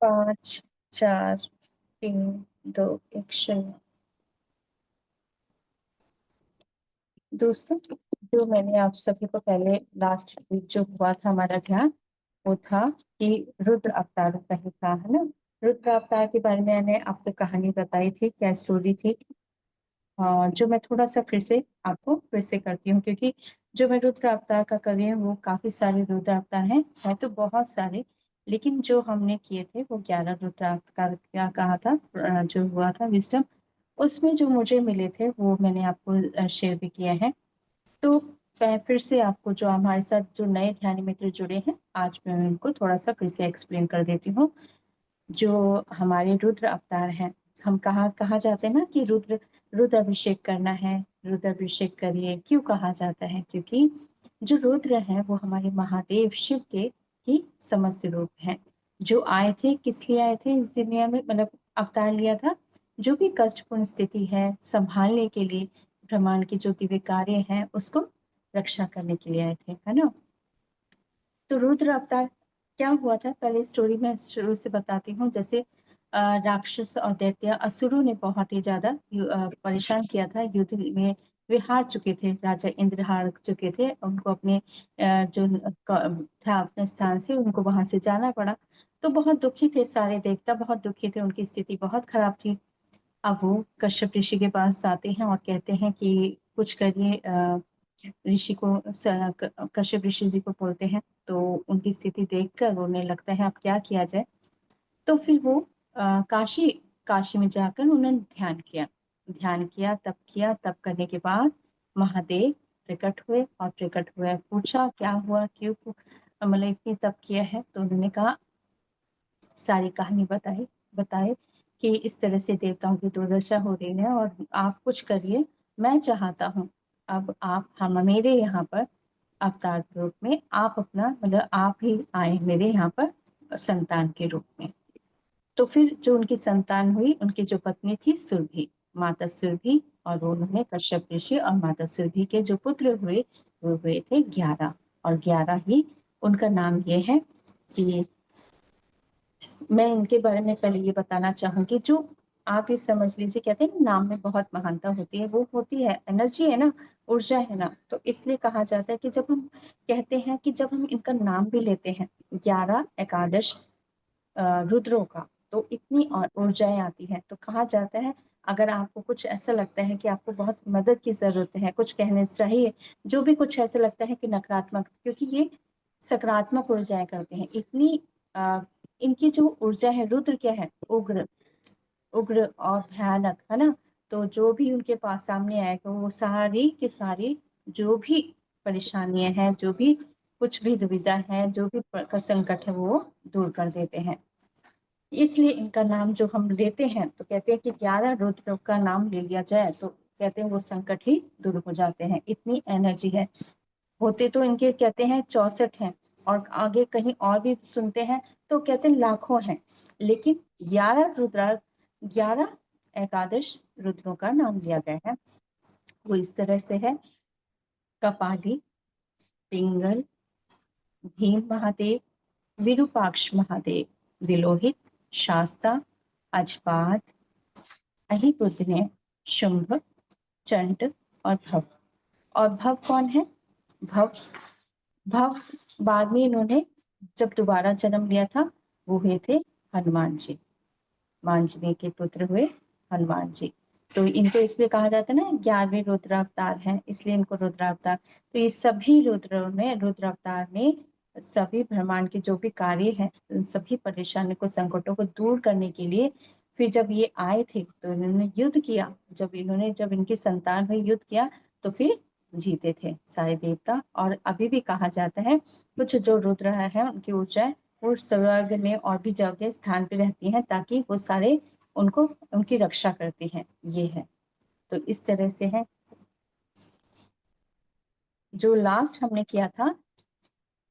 पाँच, चार, तीन, दो, एक, शून्य। दोस्तों, जो मैंने आप सभी को पहले लास्ट वीक जो हुआ था हमारा ध्यान, वो था कि रुद्र अवतार का ही था, है ना। रुद्र अवतार के बारे में मैंने आपको कहानी बताई थी, क्या स्टोरी थी। जो मैं थोड़ा सा फिर से करती हूँ, क्योंकि जो मैं रुद्र अवतार का कर रही हूँ वो काफी सारे रुद्र अवतार हैं तो बहुत सारे, लेकिन जो हमने किए थे वो 11 रुद्र अवतार, क्या कहा था, जो हुआ था विजडम, उसमें जो मुझे मिले थे वो मैंने आपको शेयर भी किया है। तो मैं फिर से आपको, जो हमारे साथ जो नए ध्यान मित्र जुड़े हैं, आज मैं उनको थोड़ा सा फिर से एक्सप्लेन कर देती हूँ। जो हमारे रुद्र अवतार हैं, हम कहाँ कहा जाते हैं ना कि रुद्र अभिषेक करना है, रुद्र अभिषेक करिए। क्यों कहा जाता है? क्योंकि जो रुद्र हैं वो हमारे महादेव शिव के ही समस्त रूप हैं, जो आए थे, किस लिए आए थे इस दुनिया में, मतलब अवतार लिया था जो भी कष्टपूर्ण स्थिति है संभालने के लिए, ब्रह्मांड के जो दिव्य कार्य हैं उसको रक्षा करने के लिए आए थे, है ना। तो रुद्र अवतार क्या हुआ था, पहले स्टोरी में शुरू से बताती हूँ। जैसे राक्षस और दैत्य असुरों ने बहुत ही ज्यादा परेशान किया था युद्ध में। वे हार चुके थे, राजा इंद्र हार चुके थे, उनको अपने जो था अपने स्थान से उनको वहां से जाना पड़ा। तो बहुत दुखी थे, सारे देवता बहुत दुखी थे, उनकी स्थिति बहुत खराब थी। अब वो कश्यप ऋषि के पास आते हैं और कहते हैं कि कुछ करिए। ऋषि को कश्यप ऋषि जी को बोलते हैं, तो उनकी स्थिति देखकर उन्हें लगता है अब क्या किया जाए। तो फिर वो काशी काशी में जाकर उन्होंने तप किया, तप करने के बाद महादेव प्रकट हुए, और प्रकट हुए पूछा क्या हुआ, क्यों मतलब इतनी तप किया है। तो उन्होंने कहा, सारी कहानी बताई बताए कि इस तरह से देवताओं की दुर्दशा हो रही है और आप कुछ करिए। मैं चाहता हूँ अब आप हम मेरे यहाँ पर अवतार रूप में आप अपना, मतलब आप ही आए मेरे यहाँ पर संतान के रूप में। तो फिर जो उनकी संतान हुई, उनकी जो पत्नी थी सुरभि, माता सुरभि, और उन्होंने कश्यप ऋषि और माता सुरभि के जो पुत्र हुए वो हुए थे 11। और 11 ही उनका नाम ये है कि मैं इनके बारे में पहले ये बताना चाहूंगी। जो आप ये समझ लीजिए, कहते हैं ना नाम में बहुत महानता होती है, वो होती है एनर्जी, है ना, ऊर्जा है ना। तो इसलिए कहा जाता है कि जब हम कहते हैं कि जब हम इनका नाम भी लेते हैं 11 एकादश रुद्रों का, तो इतनी और ऊर्जाएं आती हैं। तो कहा जाता है अगर आपको कुछ ऐसा लगता है कि आपको बहुत मदद की जरूरत है, कुछ कहने चाहिए, जो भी कुछ ऐसा लगता है कि नकारात्मक, क्योंकि ये सकारात्मक ऊर्जाएं करते हैं इतनी, इनकी जो ऊर्जा है, रुद्र क्या है, उग्र, उग्र और भयानक, है ना। तो जो भी उनके पास सामने आएगा वो सारी की सारी जो भी परेशानियां हैं, जो भी कुछ भी दुविधा है, जो भी संकट है, वो दूर कर देते हैं। इसलिए इनका नाम जो हम लेते हैं, तो कहते हैं कि 11 रुद्र का नाम ले लिया जाए तो कहते हैं वो संकट ही दूर हो जाते हैं, इतनी एनर्जी है। होते तो इनके कहते हैं 64 हैं, और आगे कहीं और भी सुनते हैं तो कहते हैं लाखों हैं, लेकिन 11 एकादश रुद्रों का नाम लिया गया है। वो इस तरह से है: कपाली, पिंगल, भीम महादेव, विरूपाक्ष महादेव, विलोहित, शास्ता, अजपाद, अहिपुद्ने, शुंभ, चंड और भव। और भव कौन है? भव भव बाद में इन्होंने जब दोबारा जन्म लिया था वो हुए थे हनुमान जी, मांजने के पुत्र हुए हनुमान जी। तो इनको इसलिए कहा जाता है ना 11वें रुद्रावतार हैं, इसलिए इनको रुद्रावतार। तो ये सभी रुद्रावतार ने सभी ब्रह्मांड के जो भी कार्य हैं, सभी परेशानी को, संकटों को दूर करने के लिए, फिर जब ये आए थे तो इन्होंने युद्ध किया। जब इनकी संतान हुई, युद्ध किया, तो फिर जीते थे सारे देवता। और अभी भी कहा जाता है कुछ जो रुद्र है उनकी ऊर्जा वो स्वर्ग में और भी जगह स्थान पे रहती हैं, ताकि वो सारे उनको उनकी रक्षा करती हैं, ये है। तो इस तरह से है। जो लास्ट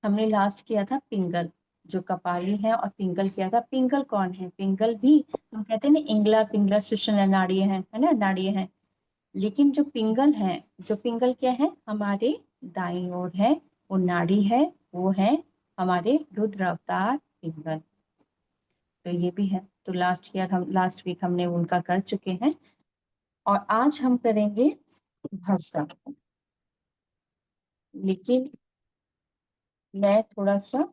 हमने लास्ट किया था पिंगल, जो कपाली है, और पिंगल किया था। पिंगल कौन है? पिंगल भी हम कहते हैं ना, इंगला पिंगला सुषण नाड़ी है ना, नाड़ी है। लेकिन जो पिंगल क्या है, हमारे दाईं ओर है, वो नाड़ी है, वो है हमारे रुद्र अवतार पिंगल। तो ये भी है। तो लास्ट वीक हमने उनका कर चुके हैं और आज हम करेंगे भाषा। लेकिन मैं थोड़ा सा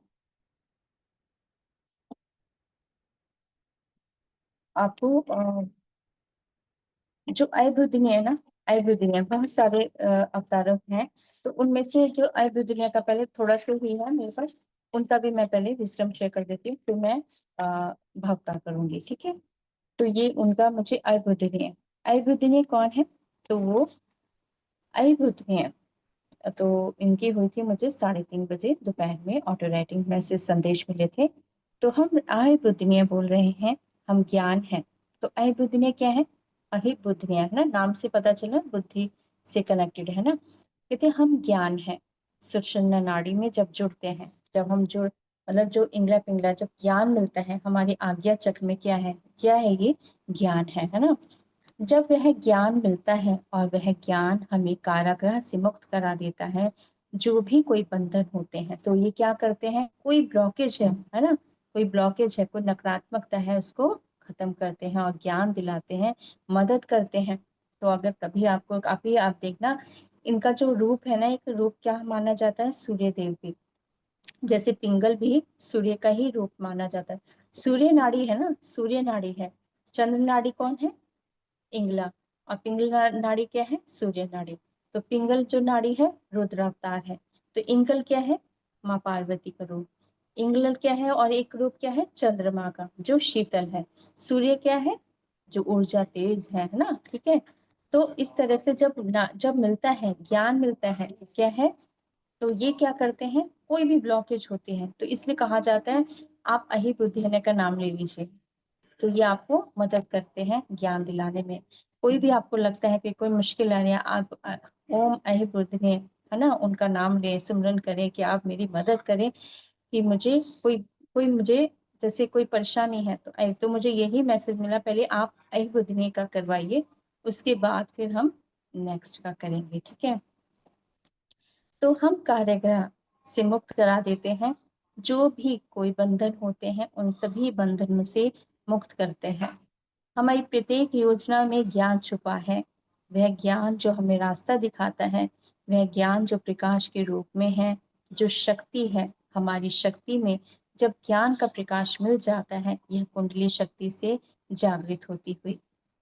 आपको जो अयभुदनी है ना, अयभुदनी बहुत सारे अवतारक हैं, तो उनमें से जो अयभुदनी का पहले थोड़ा सा ही है मेरे पास, उनका भी मैं पहले विजडम शेयर कर देती हूँ, फिर मैं भक्ता करूंगी, ठीक है। तो ये उनका मुझे अयभुदनी है। अयभुदनी कौन है? तो वो अयभुदनी है, तो इनकी हुई थी मुझे 3:30 बजे दोपहर में ऑटो राइटिंग मैसेज संदेश मिले थे। तो हम अहिबुद्धनीय बोल रहे हैं, हम ज्ञान है। तो अहिबुद्धनीय क्या है? अहिबुद्धनीय है ना, नाम से पता चला बुद्धि से कनेक्टेड है ना। कहते हम ज्ञान है। सुषुम्ना नाड़ी में जब जुड़ते हैं, जब हम जुड़ मतलब जो इंगला पिंगला जब ज्ञान मिलता है हमारी आज्ञा चक्र में, क्या है ये ज्ञान है ना। जब वह ज्ञान मिलता है और वह ज्ञान हमें कारागृह से मुक्त करा देता है, जो भी कोई बंधन होते हैं, तो ये क्या करते हैं, कोई ब्लॉकेज है ना, कोई ब्लॉकेज है, कोई नकारात्मकता है, उसको खत्म करते हैं और ज्ञान दिलाते हैं, मदद करते हैं। तो अगर कभी आपको काफी आप देखना, इनका जो रूप है ना, एक रूप क्या माना जाता है, सूर्य देव की, जैसे पिंगल भी सूर्य का ही रूप माना जाता है। सूर्य नाड़ी है ना, सूर्य नाड़ी है। चंद्र नाड़ी कौन है? इंगला। और पिंगल नाड़ी क्या है? सूर्य नाड़ी। तो पिंगल जो नाड़ी है रुद्र अवतार है। तो इंगल क्या है? माँ पार्वती का रूप। इंगल क्या है? और एक रूप क्या है? चंद्रमा का, जो शीतल है। सूर्य क्या है? जो ऊर्जा तेज है ना, ठीक है। तो इस तरह से जब मिलता है ज्ञान, मिलता है क्या है, तो ये क्या करते हैं, कोई भी ब्लॉकेज होती है, तो इसलिए कहा जाता है आप अहिबुद्धि का नाम ले लीजिए। तो ये आपको मदद करते हैं ज्ञान दिलाने में। कोई भी आपको लगता है कि कोई मुश्किल आ रही है, आप ओम अहिबुद्धि है ना, उनका नाम ले, सिमरन करें कि आप मेरी मदद करें कि मुझे कोई कोई मुझे जैसे कोई परेशानी है, तो मुझे यही मैसेज मिला, पहले आप अहिबुद्धि का करवाइए, उसके बाद फिर हम नेक्स्ट का करेंगे, ठीक है। तो हम कार्यग्रह से मुक्त करा देते हैं, जो भी कोई बंधन होते हैं उन सभी बंधन से मुक्त करते हैं। हमारी प्रत्येक योजना में ज्ञान छुपा है। वह ज्ञान जो हमें रास्ता दिखाता है, वह ज्ञान जो प्रकाश के रूप में है, जो शक्ति है हमारी शक्ति में, जब ज्ञान का प्रकाश मिल जाता है, यह कुंडली शक्ति से जागृत होती हुई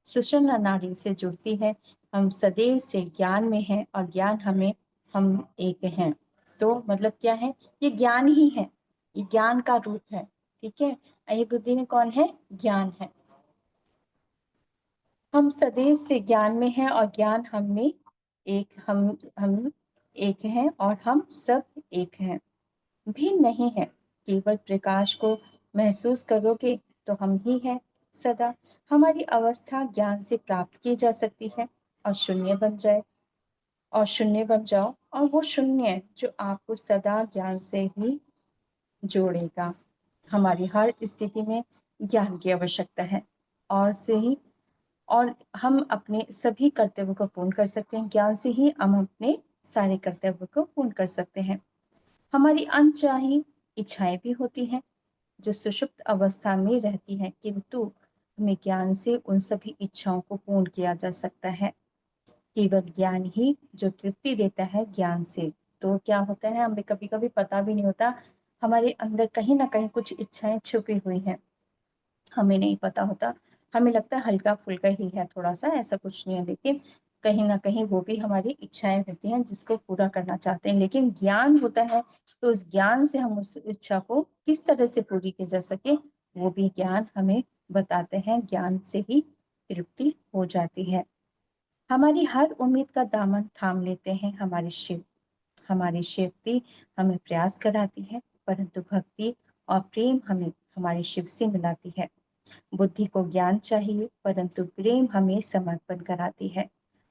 सुषुम्ना नाड़ी से जुड़ती है। हम सदैव से ज्ञान में हैं और ज्ञान हमें, हम एक हैं। तो मतलब क्या है, ये ज्ञान ही है, ये ज्ञान का रूप है, ठीक है। अहिबुद्धि में कौन है? ज्ञान है। हम सदैव से ज्ञान में हैं और ज्ञान हम में एक, हम एक हैं और हम सब एक हैं, भिन्न नहीं है। केवल प्रकाश को महसूस करोगे तो हम ही हैं सदा। हमारी अवस्था ज्ञान से प्राप्त की जा सकती है और शून्य बन जाए, और शून्य बन जाओ, और वो शून्य जो आपको सदा ज्ञान से ही जोड़ेगा। हमारी हर स्थिति में ज्ञान की आवश्यकता है, और से ही, और हम अपने सभी कर्तव्य को पूर्ण कर सकते हैं। ज्ञान से ही हम अपने सारे कर्तव्य को पूर्ण कर सकते हैं। हमारी अनचाही इच्छाएं भी होती हैं जो सुषुप्त अवस्था में रहती हैं, किंतु हमें ज्ञान से उन सभी इच्छाओं को पूर्ण किया जा सकता है। केवल ज्ञान ही जो तृप्ति देता है ज्ञान से। तो क्या होता है, हमें कभी कभी पता भी नहीं होता, हमारे अंदर कहीं ना कहीं कुछ इच्छाएं छुपी हुई हैं, हमें नहीं पता होता। हमें लगता है हल्का फुल्का ही है, थोड़ा सा ऐसा कुछ नहीं है, लेकिन कहीं ना कहीं वो भी हमारी इच्छाएं होती हैं जिसको पूरा करना चाहते हैं। लेकिन ज्ञान होता है, तो उस ज्ञान से हम उस इच्छा को किस तरह से पूरी की जा सके, वो भी ज्ञान हमें बताते हैं। ज्ञान से ही तृप्ति हो जाती है। हमारी हर उम्मीद का दामन थाम लेते हैं हमारे शिव। हमारी शक्ति हमें प्रयास कराती है, परंतु भक्ति और प्रेम हमें हमारे शिव से मिलाती है। बुद्धि को ज्ञान चाहिए, परंतु प्रेम हमें समर्पण कराती है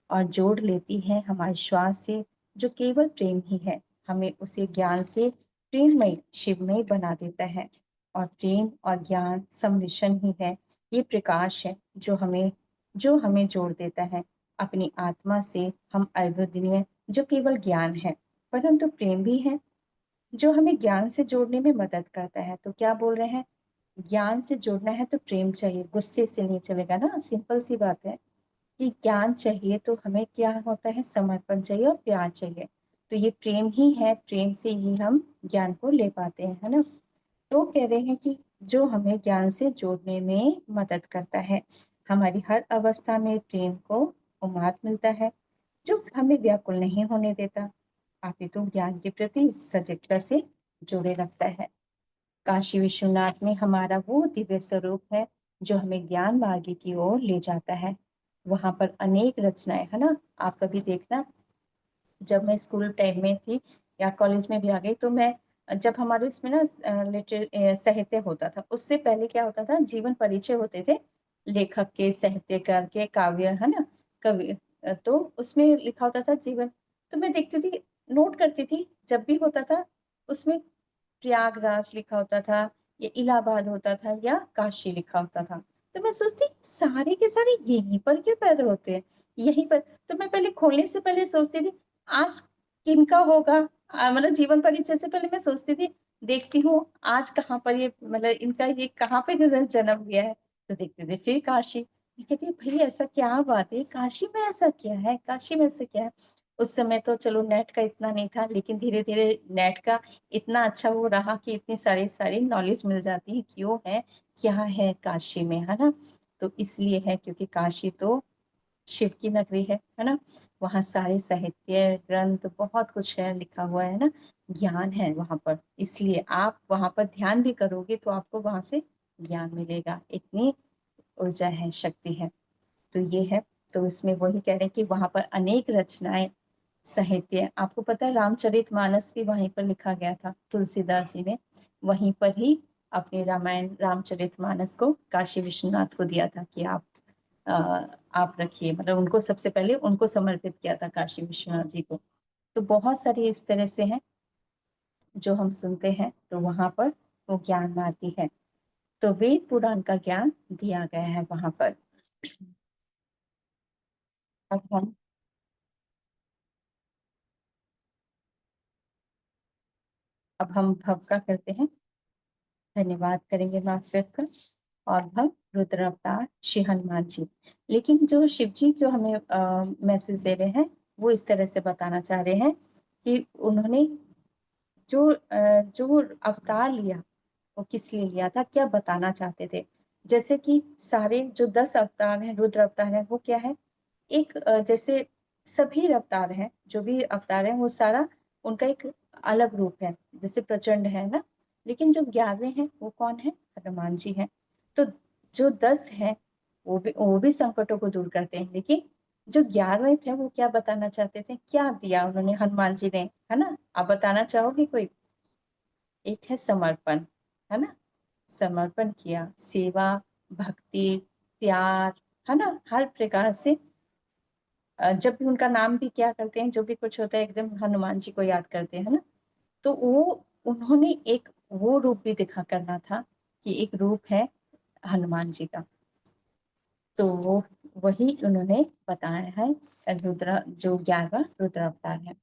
और जोड़ लेती है हमारे श्वास से, जो केवल प्रेम ही है। हमें उसे ज्ञान से प्रेममय शिवमय बना देता है, और प्रेम और ज्ञान सम्मिश्रण ही है, ये प्रकाश है जो हमें जोड़ देता है अपनी आत्मा से। हम अद्वितीय जो केवल ज्ञान है, परंतु प्रेम भी है जो हमें ज्ञान से जोड़ने में मदद करता है। तो क्या बोल रहे हैं, ज्ञान से जोड़ना है तो प्रेम चाहिए, गुस्से से नहीं चलेगा ना, सिंपल सी बात है कि ज्ञान चाहिए तो हमें क्या होता है, समर्पण चाहिए और प्यार चाहिए। तो ये प्रेम ही है, प्रेम से ही हम ज्ञान को ले पाते हैं, है ना। तो कह रहे हैं कि जो हमें ज्ञान से जोड़ने में मदद करता है, हमारी हर अवस्था में प्रेम को उमाद मिलता है, जो हमें व्याकुल नहीं होने देता, अपितु ज्ञान के प्रति सजगता से जोड़े रखता है। काशी विश्वनाथ में हमारा वो दिव्य स्वरूप है जो हमें ज्ञान मार्ग की ओर ले जाता है। वहां पर अनेक रचनाएं, है ना। आप कभी देखना, जब मैं स्कूल टाइम में थी या कॉलेज में भी आ गई, तो मैं, जब हमारे इसमें ना साहित्य होता था, उससे पहले क्या होता था, जीवन परिचय होते थे लेखक के, साहित्यकार के, काव्य, है ना, कवि। तो उसमें लिखा होता था जीवन, तो मैं देखती थी, नोट करती थी, जब भी होता था उसमें प्रयागराज लिखा होता था या इलाहाबाद होता था या काशी लिखा होता था, तो मैं सोचती सारे के सारे यहीं पर क्यों पैदा होते हैं, यहीं पर। तो मैं पहले खोलने से पहले सोचती थी आज किनका होगा, मतलब जीवन परिचय से पहले मैं सोचती थी, देखती हूँ आज कहाँ पर ये, मतलब इनका ये कहाँ पे इन्होंने जन्म लिया है। तो देखते थे फिर काशी, मैं कहती भाई ऐसा क्या बात है, काशी में ऐसा क्या है, काशी में ऐसा क्या है। उस समय तो चलो नेट का इतना नहीं था, लेकिन धीरे धीरे नेट का इतना अच्छा वो रहा कि इतनी सारी सारी नॉलेज मिल जाती है, क्यों है, क्या है काशी में, है ना। तो इसलिए है क्योंकि काशी तो शिव की नगरी है ना। वहाँ सारे साहित्य ग्रंथ बहुत कुछ है, लिखा हुआ है ना, ज्ञान है वहां पर, इसलिए आप वहां पर ध्यान भी करोगे तो आपको वहां से ज्ञान मिलेगा, इतनी ऊर्जा है, शक्ति है। तो ये है। तो इसमें वही कह रहे हैं कि वहां पर अनेक रचनाएं, साहित्य, आपको पता है रामचरितमानस भी वहीं पर लिखा गया था, तुलसीदास जी ने वहीं पर ही अपने रामायण रामचरितमानस को काशी विश्वनाथ को दिया था कि आप रखिए, मतलब उनको सबसे पहले उनको समर्पित किया था काशी विश्वनाथ जी को। तो बहुत सारे इस तरह से हैं जो हम सुनते हैं, तो वहां पर वो ज्ञान मार्गी है। तो वेद पुराण का ज्ञान दिया गया है वहां पर। अब हम भव का करते हैं, धन्यवाद करेंगे मास्टर का। और भव रुद्र अवतार श्री हनुमान जी। लेकिन जो शिव जी जो हमें मैसेज दे रहे हैं, वो इस तरह से बताना चाह रहे हैं कि उन्होंने जो अवतार लिया, वो किस लिए लिया था, क्या बताना चाहते थे। जैसे कि सारे जो 10 अवतार हैं, रुद्र अवतार है, वो क्या है, एक जैसे सभी अवतार हैं, जो भी अवतार हैं, वो सारा उनका एक अलग रूप है, जैसे प्रचंड है ना। लेकिन जो 11वें हैं वो कौन है, हनुमान जी हैं। तो जो 10 हैं वो भी संकटों को दूर करते हैं, लेकिन जो 11वें थे वो क्या बताना चाहते थे, क्या दिया उन्होंने हनुमान जी ने, है ना। आप बताना चाहोगे कोई। एक है समर्पण, है ना, समर्पण किया, सेवा, भक्ति, प्यार, है ना, हर प्रकार से। जब भी उनका नाम भी क्या करते हैं, जो भी कुछ होता है एकदम हनुमान जी को याद करते हैं, है ना। तो वो उन्होंने एक वो रूप भी दिखा करना था कि एक रूप है हनुमान जी का। तो वो वही उन्होंने बताया है, रुद्र जो 11वां रुद्र अवतार है।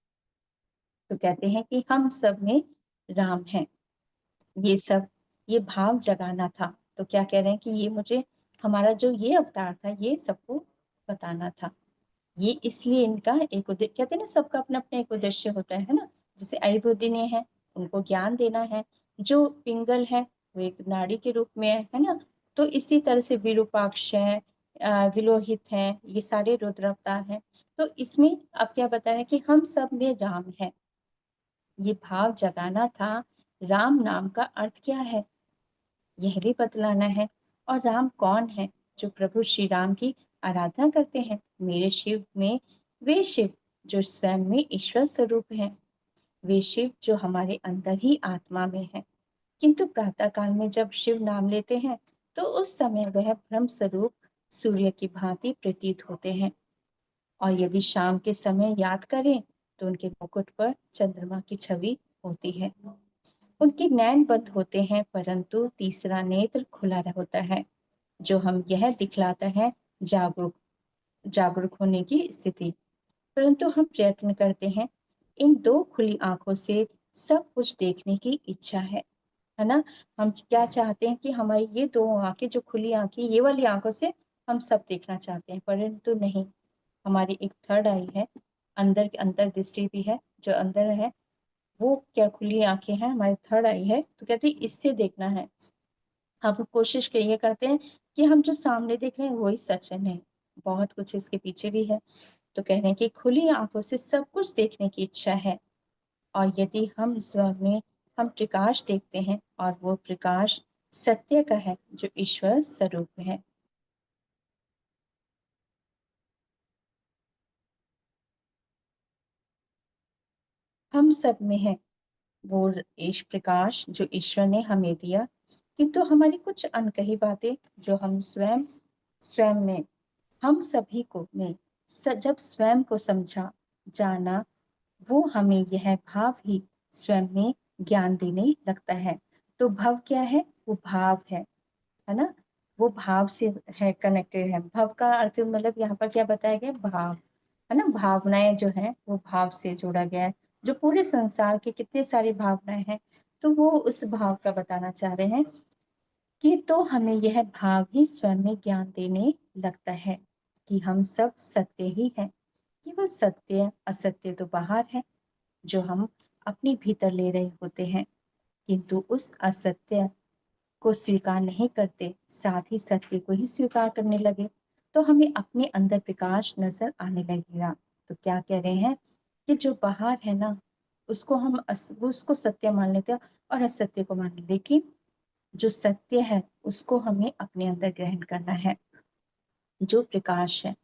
तो कहते हैं कि हम सब में राम है, ये सब, ये भाव जगाना था। तो क्या कह रहे हैं कि ये मुझे, हमारा जो ये अवतार था, ये सबको बताना था। ये इसलिए इनका एक उद्देश्य, कहते हैं ना सबका अपना अपना एक उद्देश्य होता है ना। जैसे अयुबुद्दीन है, उनको ज्ञान देना है। जो पिंगल है वो एक नाड़ी के रूप में है ना। तो इसी तरह से विरूपाक्ष है, विलोहित है, ये सारे रुद्र अवतार हैं। तो इसमें अब क्या बता रहे हैं कि हम सब में राम है, ये भाव जगाना था। राम नाम का अर्थ क्या है, यह भी बतलाना है। और राम कौन है, जो प्रभु श्री राम की आराधना करते हैं। मेरे शिव में वे शिव जो स्वयं में ईश्वर स्वरूप है, वे शिव जो हमारे अंदर ही आत्मा में है। किंतु प्रातः काल में जब शिव नाम लेते हैं तो उस समय वह ब्रह्म स्वरूप सूर्य की भांति प्रतीत होते हैं। और यदि शाम के समय याद करें तो उनके मुकुट पर चंद्रमा की छवि होती है। उनके नैन बंद होते हैं परंतु तीसरा नेत्र खुला होता है, जो हम यह दिखलाता है जागरूक जागरूक होने की स्थिति। परंतु हम प्रयत्न करते हैं, इन दो खुली आंखों से सब कुछ देखने की इच्छा है है ना? हम क्या चाहते हैं कि हमारी ये 2 आँखें जो खुली आँखें, ये वाली आँखों से हम सब देखना चाहते हैं, परंतु नहीं, हमारी एक थर्ड आई है, अंतर्दृष्टि भी है, जो अंदर है, वो क्या खुली आँखें हैं, हमारी थर्ड आई है, तो कहते हैं इससे देखना है। हम कोशिश ये करते हैं कि हम जो सामने देख रहे हैं वही सच है, नहीं, बहुत कुछ इसके पीछे भी है। तो कह रहे हैं कि खुली आँखों से सब कुछ देखने की इच्छा है, और यदि हम स्वयं में हम प्रकाश देखते हैं और वो प्रकाश सत्य का है, जो ईश्वर स्वरूप है। हम सब में है वो ईश प्रकाश जो ईश्वर ने हमें दिया, किंतु हमारी कुछ अनकही बातें जो हम स्वयं स्वयं में हम सभी को ने जब स्वयं को समझा, जाना, वो हमें यह भाव ही स्वयं में ज्ञान देने लगता है। तो भव क्या है? वो भाव है ना? वो भाव से है, कनेक्टेड है। भव का अर्थ मतलब यहाँ पर क्या बताया गया? भाव, है ना? भावनाएं जो है वो भाव से जोड़ा गया है। जो पूरे संसार के कितने सारी भावनाएं हैं, तो वो उस भाव का बताना चाह रहे हैं कि तो हमें यह भाव ही स्वयं में ज्ञान देने लगता है कि हम सब सत्य ही हैं। केवल सत्य, असत्य तो बाहर है, जो हम अपने भीतर ले रहे होते हैं, किंतु उस असत्य को स्वीकार नहीं करते, साथ ही सत्य को ही स्वीकार करने लगे, तो हमें अपने अंदर प्रकाश नजर आने लगेगा। तो क्या कह रहे हैं कि जो बाहर है ना, उसको हम उसको सत्य मान लेते हैं और असत्य को मान लेते, लेकिन जो सत्य है उसको हमें अपने अंदर ग्रहण करना है, जो प्रकाश है।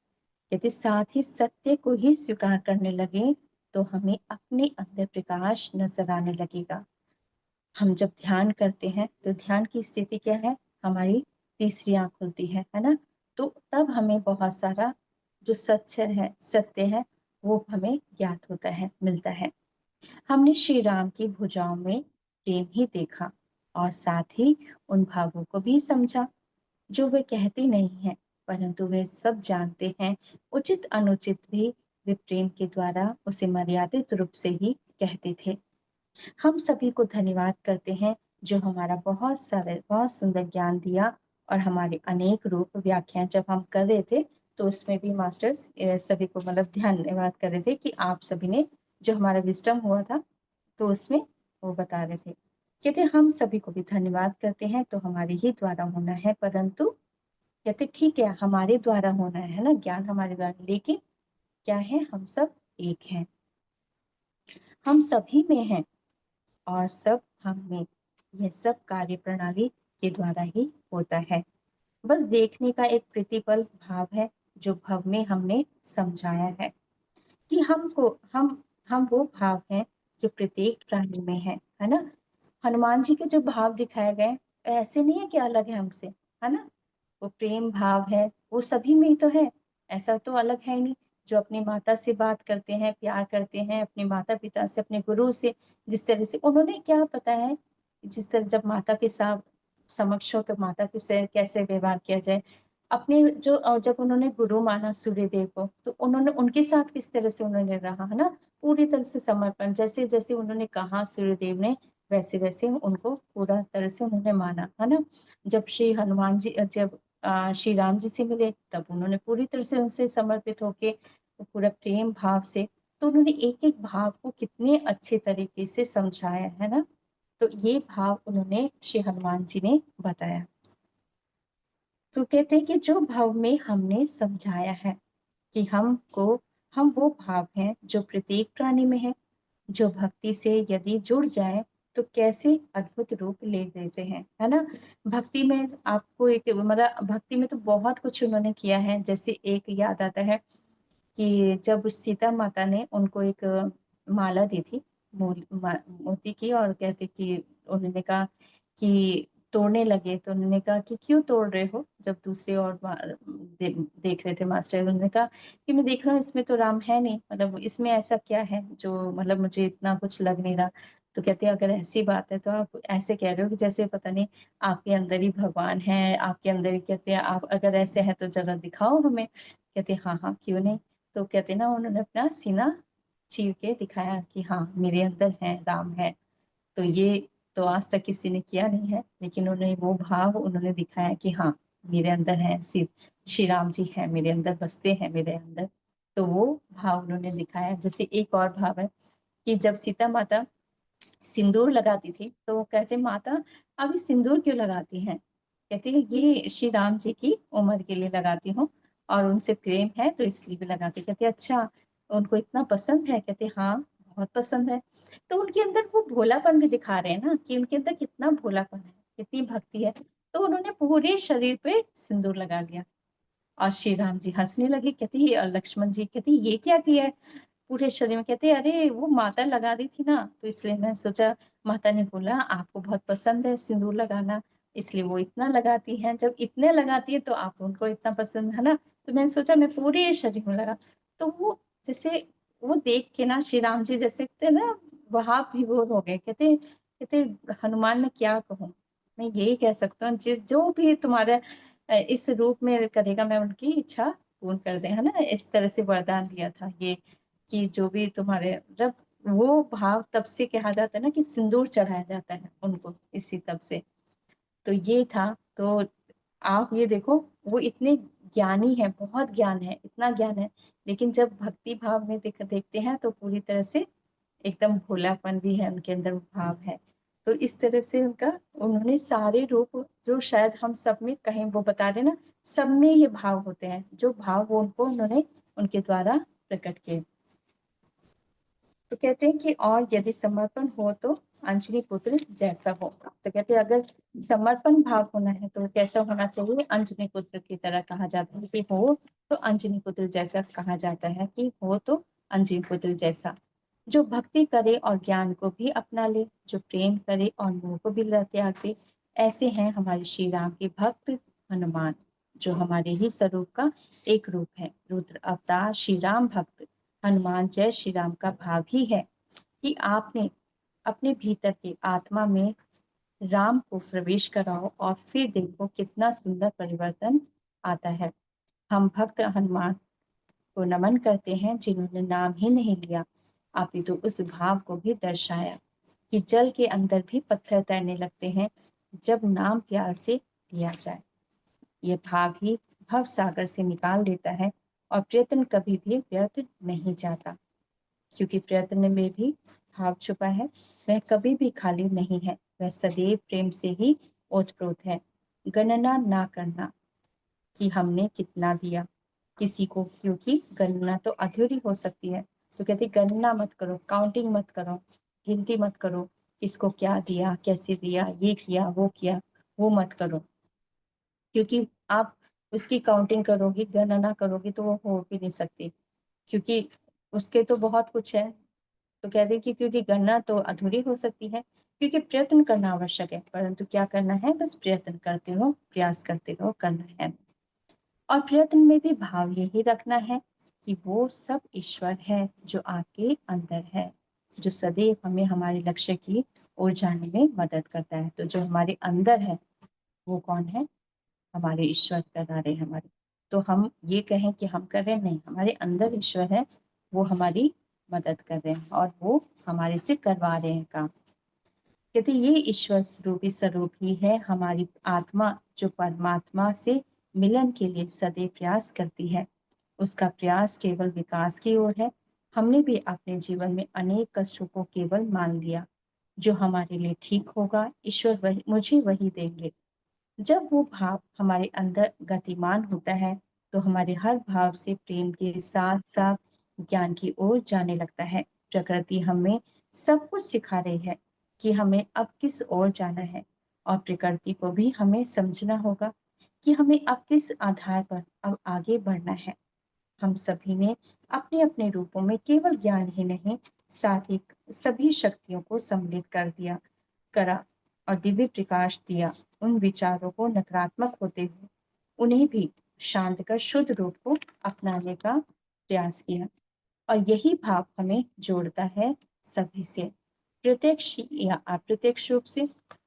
यदि साथ ही सत्य को ही स्वीकार करने लगे, तो हमें अपने अंदर प्रकाश नजर आने लगेगा। हम जब ध्यान करते हैं तो ध्यान की स्थिति क्या है? हमारी तीसरी आंख खुलती है ना? तो तब हमें बहुत सारा जो सच है, सत्य है, वो हमें ज्ञात होता है, मिलता है। हमने श्री राम की भुजाओं में प्रेम ही देखा, और साथ ही उन भावों को भी समझा जो वे कहते नहीं हैं, परंतु वे सब जानते हैं। उचित अनुचित भी वे प्रेम के द्वारा उसे मर्यादित रूप से ही कहते थे। हम सभी को धन्यवाद करते हैं, जो हमारा बहुत सारे बहुत सुंदर ज्ञान दिया, और हमारे अनेक रूप व्याख्यान जब हम कर रहे थे, तो उसमें भी मास्टर्स सभी को मतलब धन्यवाद कर रहे थे कि आप सभी ने जो हमारा विजडम हुआ था, तो उसमें वो बता रहे थे। कहते हम सभी को भी धन्यवाद करते हैं, तो हमारे ही द्वारा होना है, परंतु कहते ठीक है, हमारे द्वारा होना है ना, ज्ञान हमारे द्वारा, लेकिन क्या है? हम सब एक हैं, हम सभी में हैं, और सब हम में। यह सब कार्य प्रणाली के द्वारा ही होता है। बस देखने का एक प्रतिपल भाव है, जो भव में हमने समझाया है कि हम वो भाव हैं जो प्रत्येक प्राणी में है ना? हनुमान जी के जो भाव दिखाए गए, ऐसे नहीं है कि अलग है हमसे, है ना? वो प्रेम भाव है, वो सभी में ही तो है, ऐसा तो अलग है ही नहीं। जो अपनी माता से बात करते हैं, प्यार करते हैं, अपने माता पिता से, अपने गुरु से, जिस तरह से उन्होंने क्या पता है, जिस तरह जब माता के साथ समक्ष हो, तो माता के से कैसे व्यवहार किया जाए। अपने जो जब उन्होंने गुरु माना सूर्यदेव को, तो उन्होंने उनके साथ किस तरह से उन्होंने रहा, है ना? पूरी तरह से समर्पण, जैसे जैसे उन्होंने कहा सूर्यदेव ने, वैसे वैसे उनको पूरा तरह से उन्होंने माना, है ना? जब श्री हनुमान जी जब श्री राम जी से मिले, तब उन्होंने पूरी तरह से उनसे समर्पित होके, पूरा प्रेम भाव से, तो उन्होंने एक एक भाव को कितने अच्छे तरीके से समझाया, है ना? तो ये भाव उन्होंने श्री हनुमान जी ने बताया। तो कहते हैं कि जो भाव में हमने समझाया है कि हम वो भाव हैं जो प्रत्येक प्राणी में है, जो भक्ति से यदि जुड़ जाए, तो कैसे अद्भुत रूप ले लेते हैं, है ना? भक्ति में आपको एक मतलब भक्ति में तो बहुत कुछ उन्होंने किया है। जैसे एक याद आता है कि जब सीता माता ने उनको एक माला दी थी मोती की, और कहते कि उन्होंने कहा कि तोड़ने लगे, तो उन्होंने कहा कि क्यों तोड़ रहे हो? जब दूसरे और देख रहे थे मास्टर, उन्होंने कहा कि मैं देख रहा हूँ इसमें तो राम है नहीं, मतलब इसमें ऐसा क्या है जो मतलब मुझे इतना कुछ लग नहीं रहा। तो कहते हैं अगर ऐसी बात है, तो आप ऐसे कह रहे हो कि जैसे पता नहीं आपके अंदर ही भगवान है, आपके अंदर ही, कहते हैं आप अगर ऐसे है तो जरा दिखाओ हमें। कहते हाँ हाँ क्यों नहीं। तो कहते ना उन्होंने अपना सीना चीर के दिखाया कि हाँ मेरे अंदर है, राम है। तो ये तो आज तक किसी ने किया नहीं है, लेकिन उन्होंने वो भाव उन्होंने दिखाया कि हाँ, मेरे अंदर है, श्री राम जी है मेरे अंदर, बसते हैं मेरे अंदर। तो वो भाव उन्होंने दिखाया। जैसे एक और भाव है कि जब सीता माता सिंदूर लगाती थी तो वो कहते, माता अभी सिंदूर क्यों लगाती हैं? कहती है ये श्री राम जी की उम्र के लिए लगाती हूँ और उनसे प्रेम है तो इसलिए भी लगाती। कहती अच्छा, उनको इतना पसंद है? कहते हाँ, बहुत पसंद है। तो उनके अंदर वो भोलापन भी दिखा रहे हैं ना, कि उनके अंदर कितना भोलापन है, कितनी भक्ति है। तो उन्होंने पूरे शरीर पे सिंदूर लगा लिया और श्री राम जी हंसने लगे। कहती और लक्ष्मण जी कहती ये क्या किया है पूरे शरीर में? कहते अरे वो माता लगा रही थी ना, तो इसलिए मैं सोचा, माता ने बोला आपको बहुत पसंद है सिंदूर लगाना, इसलिए वो इतना लगाती हैं। जब इतने लगाती है तो आप उनको इतना पसंद है ना, तो मैंने सोचा मैं पूरे शरीर में लगा। तो वो जैसे वो देख के ना श्री राम जी जैसे कहते ना वहां विभोर हो गए। कहते कहते हनुमान मैं क्या कहूँ, मैं यही कह सकता हूँ जिस जो भी तुम्हारे इस रूप में करेगा मैं उनकी इच्छा पूर्ण कर दे, है ना। इस तरह से वरदान दिया था ये, कि जो भी तुम्हारे मतलब वो भाव तब से कहा जाता है ना कि सिंदूर चढ़ाया जाता है उनको, इसी तब से। तो ये था। तो आप ये देखो, वो इतने ज्ञानी है, बहुत ज्ञान है, इतना ज्ञान है, लेकिन जब भक्ति भाव में देखते हैं तो पूरी तरह से एकदम भोलापन भी है उनके अंदर, भाव है। तो इस तरह से उनका उन्होंने सारे रूप जो शायद हम सब में कहीं वो बता रहे ना, सब में ये भाव होते हैं, जो भाव वो उनको उन्होंने उनके द्वारा प्रकट किए। तो कहते हैं कि और यदि समर्पण हो तो अंजनी पुत्र जैसा हो। तो कहते हैं अगर समर्पण भाव होना है तो कैसा होना चाहिए? अंजनी पुत्र की तरह कहा जाता है कि हो तो अंजनी पुत्र जैसा कहा जाता है, कि हो तो अंजनी पुत्र जैसा, जो भक्ति करे और ज्ञान को भी अपना ले, जो प्रेम करे और मोह को भी त्याग दे। ऐसे हैं हमारे श्री राम के भक्त हनुमान, जो हमारे ही स्वरूप का एक रूप है। रुद्र अवतार श्री राम भक्त हनुमान जय श्री राम का भाव ही है कि आपने अपने भीतर की आत्मा में राम को प्रवेश कराओ और फिर देखो कितना सुंदर परिवर्तन आता है। हम भक्त हनुमान को नमन करते हैं जिन्होंने नाम ही नहीं लिया, आप ही तो उस भाव को भी दर्शाया कि जल के अंदर भी पत्थर तैरने लगते हैं जब नाम प्यार से लिया जाए। ये भाव ही भव सागर से निकाल देता है और प्रयत्न कभी भी व्यर्थ नहीं जाता, क्योंकि प्रयत्न में भी भाव छुपा है। वह कभी भी खाली नहीं है, वह सदैव प्रेम से ही ओतप्रोत है। गणना ना करना कि हमने कितना दिया किसी को, क्योंकि गणना तो अधूरी हो सकती है। तो कहते गणना मत करो, काउंटिंग मत करो, गिनती मत करो, किसको क्या दिया, कैसे दिया, ये किया वो किया, वो मत करो। क्योंकि आप उसकी काउंटिंग करोगी, गणना करोगी तो वो हो भी नहीं सकती, क्योंकि उसके तो बहुत कुछ है। तो कह दे कि क्योंकि गणना तो अधूरी हो सकती है, क्योंकि प्रयत्न करना आवश्यक है, परंतु क्या करना है? बस प्रयत्न करते रहो, प्रयास करते रहो, करना है। और प्रयत्न में भी भाव यही रखना है कि वो सब ईश्वर है जो आपके अंदर है, जो सदैव हमें हमारे लक्ष्य की ओर जाने में मदद करता है। तो जो हमारे अंदर है वो कौन है? हमारे ईश्वर करा रहे हमारे। तो हम ये कहें कि हम कर रहे हैं? नहीं, हमारे अंदर ईश्वर है, वो हमारी मदद कर रहे हैं और वो हमारे से करवा रहे हैं काम। कहते ये ईश्वर स्वरूपी स्वरूप ही है हमारी आत्मा, जो परमात्मा से मिलन के लिए सदैव प्रयास करती है। उसका प्रयास केवल विकास की ओर है। हमने भी अपने जीवन में अनेक कष्टों को केवल मान लिया। जो हमारे लिए ठीक होगा ईश्वर वही मुझे वही देंगे। जब वो भाव हमारे अंदर गतिमान होता है तो हमारे हर भाव से प्रेम के साथ साथ ज्ञान की ओर जाने लगता है। प्रकृति हमें सब कुछ सिखा रही है कि हमें अब किस ओर जाना है, और प्रकृति को भी हमें समझना होगा कि हमें अब किस आधार पर अब आगे बढ़ना है। हम सभी ने अपने अपने रूपों में केवल ज्ञान ही नहीं, साथ ही सभी शक्तियों को सम्मिलित कर दिया करा और दिव्य प्रकाश दिया। उन विचारों को नकारात्मक होते हुए उन्हें भी शांत कर शुद्ध रूप को अपनाने का प्रयास किया। और यही भाव हमें जोड़ता है सभी से, प्रत्यक्ष या अप्रत्यक्ष रूप से।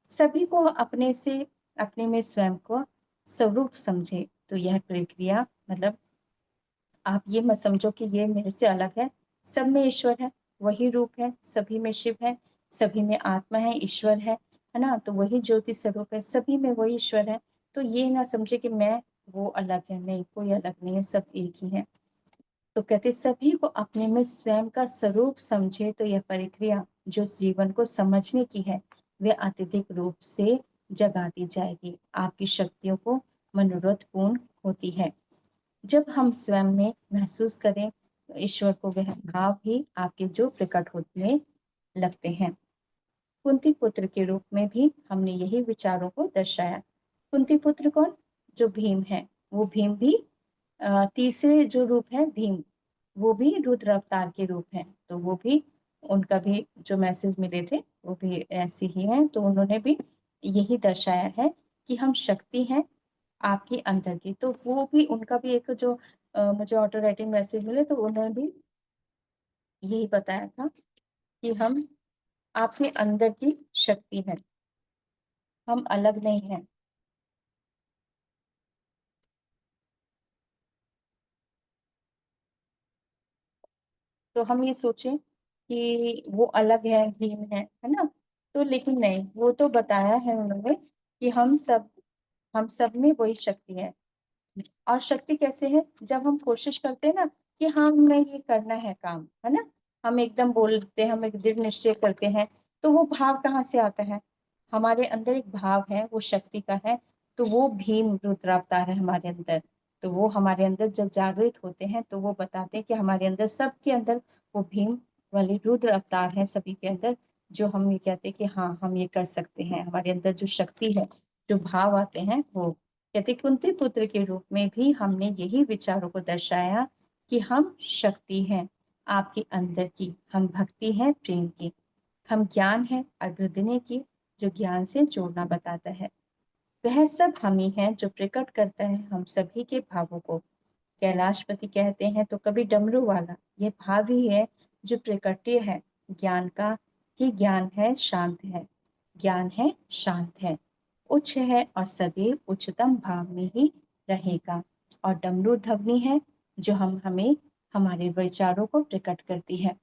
सभी को अपने से अपने में स्वयं को स्वरूप समझे। तो यह प्रक्रिया मतलब आप ये मत समझो कि ये मेरे से अलग है, सब में ईश्वर है, वही रूप है, सभी में शिव है, सभी में आत्मा है, ईश्वर है। है ना, तो वही ज्योति स्वरूप है, सभी में वही ईश्वर है। तो ये ना समझे कि मैं वो अलग है, नहीं, कोई अलग नहीं है, सब एक ही है। तो कहते सभी को अपने में स्वयं का स्वरूप समझे तो यह प्रक्रिया जो जीवन को समझने की है वे अत्यधिक रूप से जगा दी जाएगी, आपकी शक्तियों को मनोरथ पूर्ण होती है। जब हम स्वयं में महसूस करें तो ईश्वर को वह भाव ही आपके जो प्रकट होने लगते हैं। कुंती पुत्र के रूप में भी हमने यही विचारों को दर्शाया। कुंती पुत्र कौन? जो भीम है, वो भीम भी तीसरे जो रूप है भीम, वो भी रुद्र अवतार के रूप हैं। तो वो भी, उनका भी जो मैसेज मिले थे वो भी ऐसे ही हैं। तो उन्होंने भी यही दर्शाया है कि हम शक्ति हैं आपके अंदर की। तो वो भी, उनका भी एक जो मुझे ऑटो राइटिंग मैसेज मिले तो उन्होंने भी यही बताया था कि हम आपके अंदर की शक्ति है, हम अलग नहीं हैं। तो हम ये सोचें कि वो अलग है, भीम है ना, तो लेकिन नहीं, वो तो बताया है उन्होंने कि हम सब में वही शक्ति है। और शक्ति कैसे है? जब हम कोशिश करते हैं ना कि हाँ हमें ये करना है काम, है ना, हम एकदम बोलते हैं, हम एक दृढ़ निश्चय करते हैं, तो वो भाव कहाँ से आता है? हमारे अंदर एक भाव है, वो शक्ति का है। तो वो भीम रुद्रावतार है हमारे अंदर। तो वो हमारे अंदर जब जागृत होते हैं तो वो बताते हैं कि हमारे अंदर, सबके अंदर वो भीम वाले रुद्र अवतार है सभी के अंदर। जो हम ये कहते हैं कि हाँ हम ये कर सकते हैं, हमारे अंदर जो शक्ति है, जो भाव आते हैं वो। कहते कुंती पुत्र के रूप में भी हमने यही विचारों को दर्शाया कि हम शक्ति हैं आपके अंदर की, हम भक्ति हैं प्रेम की, हम ज्ञान है अभ्युदय की, जो ज्ञान से जोड़ना बताता है। वह सब हम ही हैं जो प्रकट करता है हम सभी के भावों को। कैलाशपति कहते हैं तो कभी डमरू वाला, ये भाव ही है जो प्रकट्य है ज्ञान का, ही ज्ञान है, शांत है, ज्ञान है, शांत है, उच्च है और सदैव उच्चतम भाव में ही रहेगा। और डमरू ध्वनि है जो हम हमें हमारे विचारों को प्रकट करती है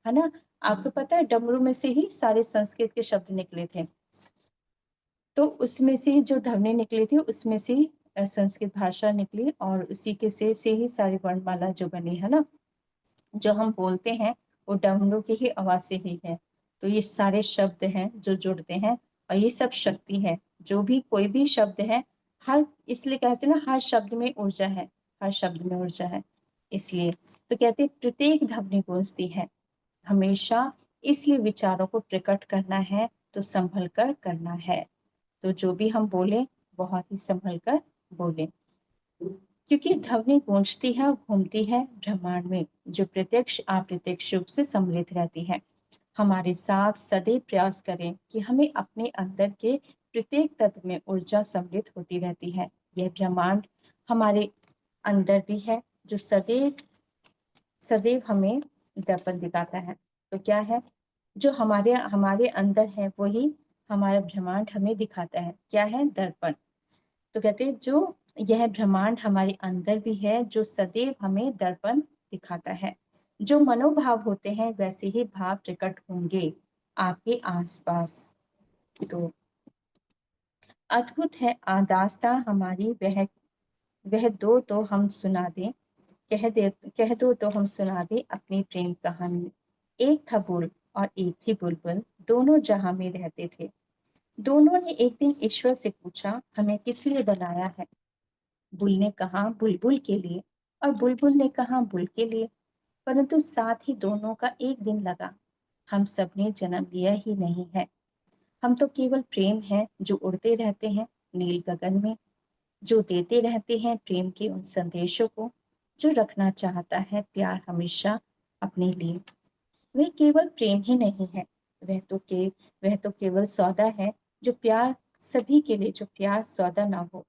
ना। आपको पता है डमरू में से ही सारे संस्कृत के शब्द निकले थे। तो उसमें से जो ध्वनि निकली थी उसमें से ही संस्कृत भाषा निकली, और उसी के से ही सारी वर्णमाला जो बनी है ना, जो हम बोलते हैं वो डमरू की ही आवाज से ही है। तो ये सारे शब्द हैं जो जुड़ते हैं, और ये सब शक्ति है। जो भी कोई भी शब्द है, हर, इसलिए कहते हैं ना हर शब्द में ऊर्जा है, हर शब्द में ऊर्जा है। इसलिए तो कहते हैं प्रत्येक ध्वनि गूंजती है हमेशा। इसलिए विचारों को प्रकट करना है तो संभल कर करना है। तो जो भी हम बोले बहुत ही संभल कर बोले, क्योंकि ध्वनि गूंजती है और घूमती है ब्रह्मांड में, जो प्रत्यक्ष अप्रत्यक्ष रूप से सम्मिलित रहती है। हमारे साथ सदैव प्रयास करें कि हमें अपने अंदर के प्रत्येक तत्व में ऊर्जा सम्मिलित होती रहती है। यह ब्रह्मांड हमारे अंदर भी है जो सदैव सदैव हमें दर्पण दिखाता है। तो क्या है जो हमारे हमारे अंदर है, वही हमारा ब्रह्मांड हमें दिखाता है। क्या है? दर्पण। तो कहते हैं जो यह ब्रह्मांड हमारे अंदर भी है जो सदैव हमें दर्पण दिखाता है। जो मनोभाव होते हैं वैसे ही भाव प्रकट होंगे आपके आसपास। तो अद्भुत है दास्तां हमारी, वह दो तो हम सुना दें, कह दो तो हम सुना दे अपनी प्रेम कहानी। एक था बुल और एक थी बुलबुल, दोनों जहां में रहते थे। दोनों ने एक दिन ईश्वर से पूछा हमें किस लिए बनाया है। बुल ने कहा बुलबुल के लिए, और बुलबुल ने कहा बुल के लिए। परंतु साथ ही दोनों का एक दिन लगा। हम सब ने जन्म लिया ही नहीं है, हम तो केवल प्रेम हैं जो उड़ते रहते हैं नील गगन में, जो देते रहते हैं प्रेम के उन संदेशों को, जो रखना चाहता है प्यार हमेशा अपने लिए। वह केवल प्रेम ही नहीं है, वह तो केवल सौदा है, जो प्यार सभी के लिए, जो प्यार सौदा ना हो,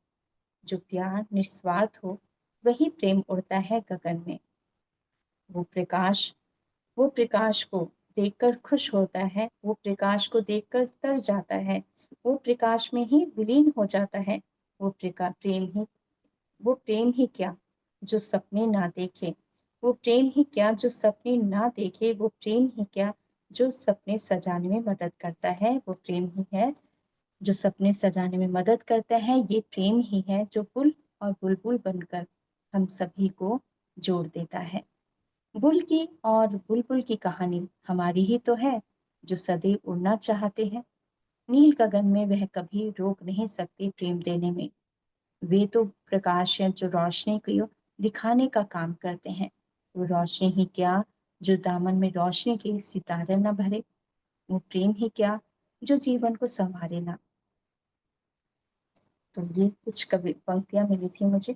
जो प्यार निस्वार्थ हो, वही प्रेम उड़ता है गगन में। वो प्रकाश वो प्रकाश को देखकर खुश होता है, वो प्रकाश को देखकर तर जाता है, वो प्रकाश में ही विलीन हो जाता है। वो प्रकाश वो प्रेम ही क्या जो सपने ना देखे, वो प्रेम ही क्या जो सपने ना देखे, वो प्रेम ही क्या जो सपने सजाने में मदद करता है। वो प्रेम ही है जो सपने सजाने में मदद करता है, ये प्रेम ही है जो पुल और बुलबुल बनकर हम सभी को जोड़ देता है। बुल की और बुलबुल की कहानी हमारी ही तो है, जो सदैव उड़ना चाहते हैं। नील गगन में वह कभी रोक नहीं सकते प्रेम देने में। वे तो प्रकाश हैं जो रोशनी को दिखाने का काम करते हैं। वो रोशनी ही क्या जो दामन में रोशनी के सितारे न भरे। वो प्रेम ही क्या जो जीवन को संवारे ना। तो ये कुछ कवि पंक्तियां मिली थी मुझे।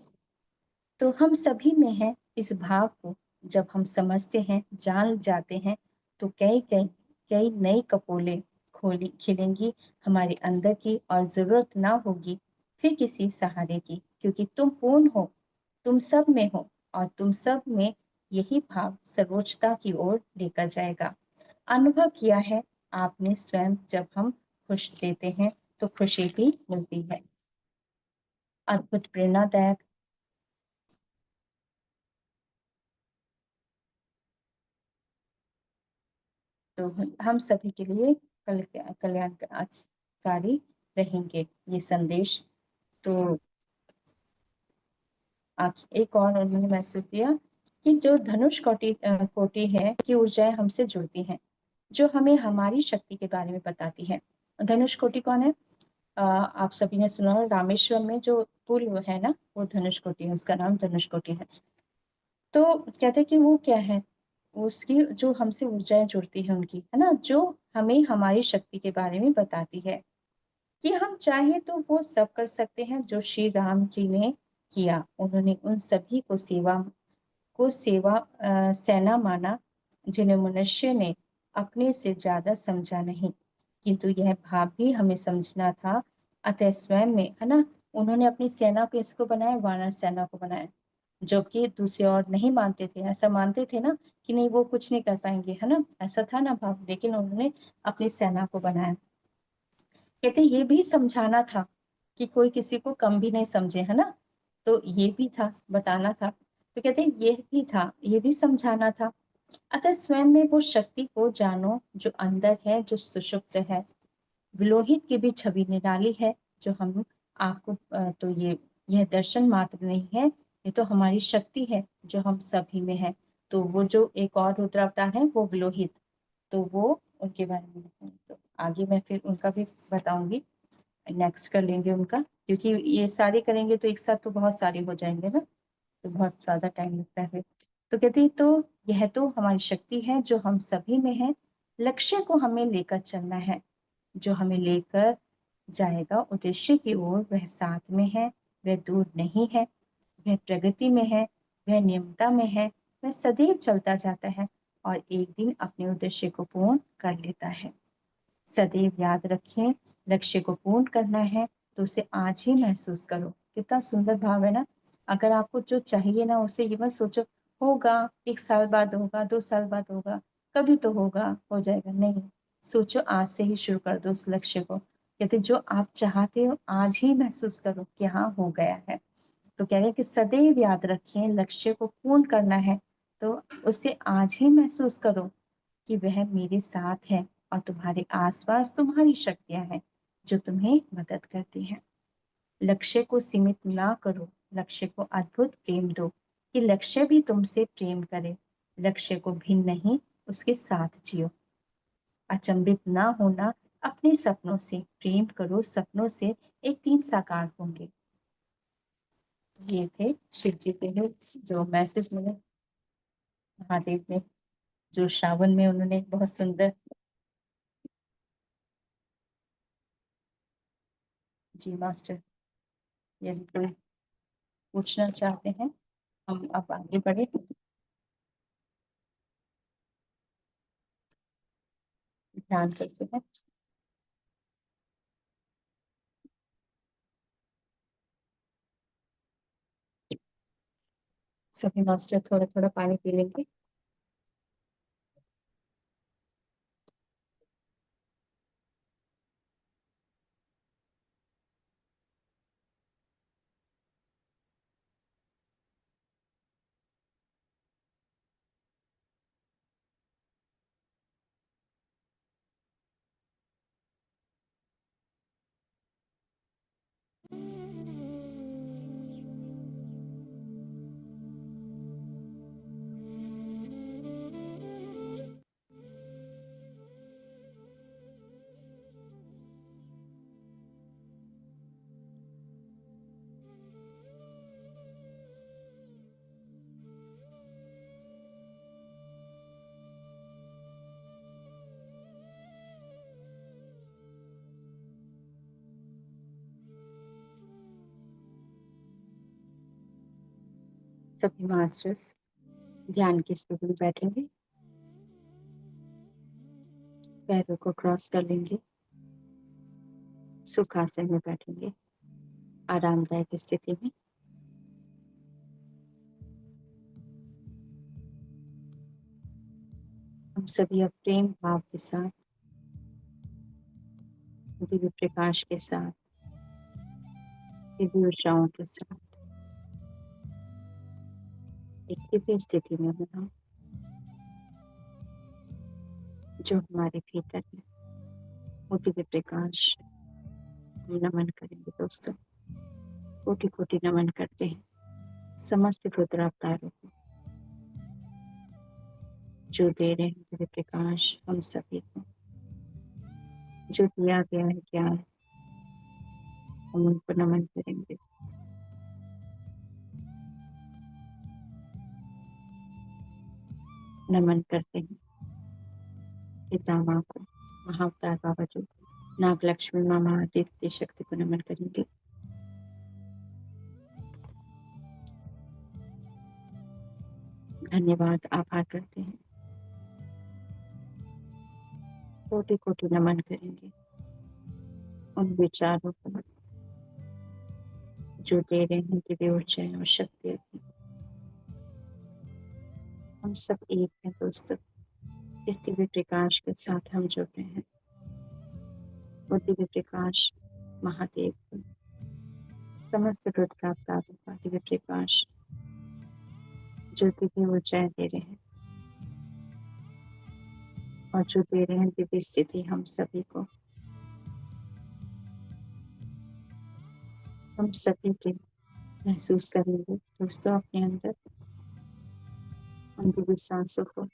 तो हम सभी में है इस भाव को, जब हम समझते हैं, जान जाते हैं, तो कई कई कई नई कपोले खोली खिलेंगी हमारे अंदर की, और जरूरत ना होगी फिर किसी सहारे की, क्योंकि तुम पूर्ण हो, तुम सब में हो, और तुम सब में यही भाव सर्वोच्चता की ओर लेकर जाएगा। अनुभव किया है आपने स्वयं, जब हम खुश देते हैं तो खुशी भी मिलती है। अद्भुत प्रेरणादायक। तो हम सभी के लिए कल्याणकारी रहेंगे ये संदेश। तो एक और उन्होंने मैसेज दिया कि जो धनुष कोटि है की ऊर्जाएं हमसे जुड़ती हैं, जो हमें हमारी शक्ति के बारे में बताती है। धनुष कोटि कौन है? आप सभी ने सुना हो, रामेश्वरम में जो पुल है ना, वो धनुष कोटि है, उसका नाम धनुष कोटि है। तो कहते हैं कि वो क्या है, उसकी जो हमसे ऊर्जाएं जुड़ती है उनकी, है ना, जो हमें हमारी शक्ति के बारे में बताती है कि हम चाहें तो वो सब कर सकते हैं जो श्री राम जी ने किया। उन्होंने उन सभी को सेना माना, जिन्हें मनुष्य ने अपने से ज्यादा समझा नहीं, किंतु यह भाव भी हमें समझना था। अतः स्वयं में, है ना, उन्होंने अपनी सेना को इसको बनाया, वानर सेना को बनाया, जो कि दूसरे और नहीं मानते थे। ऐसा मानते थे ना कि नहीं वो कुछ नहीं कर पाएंगे, है ना, ऐसा था ना भाव, लेकिन उन्होंने अपनी सेना को बनाया। कहते ये भी समझाना था कि कोई किसी को कम भी नहीं समझे, है ना, तो ये भी था, बताना था। तो कहते ये भी था, ये भी समझाना था। अतः स्वयं में वो शक्ति को जानो जो अंदर है, जो सुषुप्त है। विलोहित की भी छवि निराली है, जो हम आपको तो यह दर्शन मात्र नहीं है, ये तो हमारी शक्ति है जो हम सभी में है। तो वो जो एक और रुद्रावतार है वो विलोहित, तो वो उनके बारे में तो आगे मैं फिर उनका भी बताऊंगी, नेक्स्ट कर लेंगे उनका, क्योंकि ये सारे करेंगे तो एक साथ तो बहुत सारे हो जाएंगे ना, तो बहुत ज्यादा टाइम लगता है। तो कहती तो यह तो हमारी शक्ति है जो हम सभी में है। लक्ष्य को हमें लेकर चलना है, जो हमें लेकर जाएगा उद्देश्य की ओर, वह साथ में है, वह दूर नहीं है, वह प्रगति में है, वह नियमता में है, वह सदैव चलता जाता है और एक दिन अपने उद्देश्य को पूर्ण कर लेता है। सदैव याद रखें, लक्ष्य को पूर्ण करना है तो उसे आज ही महसूस करो। कितना सुंदर भाव है ना। अगर आपको जो चाहिए ना, उसे ये मत सोचो होगा, 1 साल बाद होगा, 2 साल बाद होगा, कभी तो होगा, हो जाएगा, नहीं। सोचो, आज से ही शुरू कर दो उस लक्ष्य को। कहते जो आप चाहते हो आज ही महसूस करो कि हाँ हो गया है। तो कह रहे हैं कि सदैव याद रखें, लक्ष्य को पूर्ण करना है तो उसे आज ही महसूस करो कि वह मेरे साथ है, और तुम्हारे आसपास तुम्हारी शक्तियां हैं जो तुम्हें मदद करती हैं। लक्ष्य को सीमित ना करो, लक्ष्य को अद्भुत प्रेम दो कि लक्ष्य भी तुमसे प्रेम करे। लक्ष्य को भिन्न नहीं, उसके साथ जियो। अचंभित ना होना, अपने सपनों से प्रेम करो, सपनों से एक दिन साकार होंगे। ये थे शिव जी के लिए जो मैसेज मिले महादेव ने, जो श्रावण में उन्होंने बहुत सुंदर। जी मास्टर, यदि कोई पूछना चाहते हैं, हम अब आगे बढ़े। ध्यान करते हैं। सभी मास्टर थोड़ा थोड़ा पानी पी लेंगे। सभी मास्टर्स ध्यान की स्थिति में बैठेंगे, पैरों को क्रॉस कर लेंगे, सुखासन में बैठेंगे आरामदायक स्थिति में। हम सभी अब प्रेम भाव के साथ, दिव्य प्रकाश के साथ, दिव्य ऊर्जाओं के साथ एक दिव्य स्थिति में होना जो हमारे भीतर है, वो दिव्य प्रकाश हम नमन करेंगे दोस्तों। कोटि कोटि नमन करते हैं समस्त रुद्र अवतारों को जो दे रहे हैं दिव्य प्रकाश हम सभी को, जो दिया गया है ज्ञान, हम उनको नमन करेंगे। नमन करते हैं पिता माँ को, महाअवतार बाबा जी को, नाग लक्ष्मी माँ महादित्य शक्ति को नमन करेंगे। धन्यवाद, आभार करते हैं, कोटि कोटि नमन करेंगे उन विचारों को जो दे रहे हैं दिव्य ऊर्जाएं और शक्ति। हम सब एक हैं दोस्तों, इस दिव्य प्रकाश के साथ हम जुड़ रहे हैं। वो दिव्य प्रकाश महादेव को, समस्त रुद्र अवतारों का दिव्य प्रकाश जो दिव्य ऊर्जाएं दे रहे हैं और जो दे रहे हैं दिव्य स्थिति हम सभी को, हम सभी के महसूस करेंगे दोस्तों अपने अंदर उन दिव्य सांसों को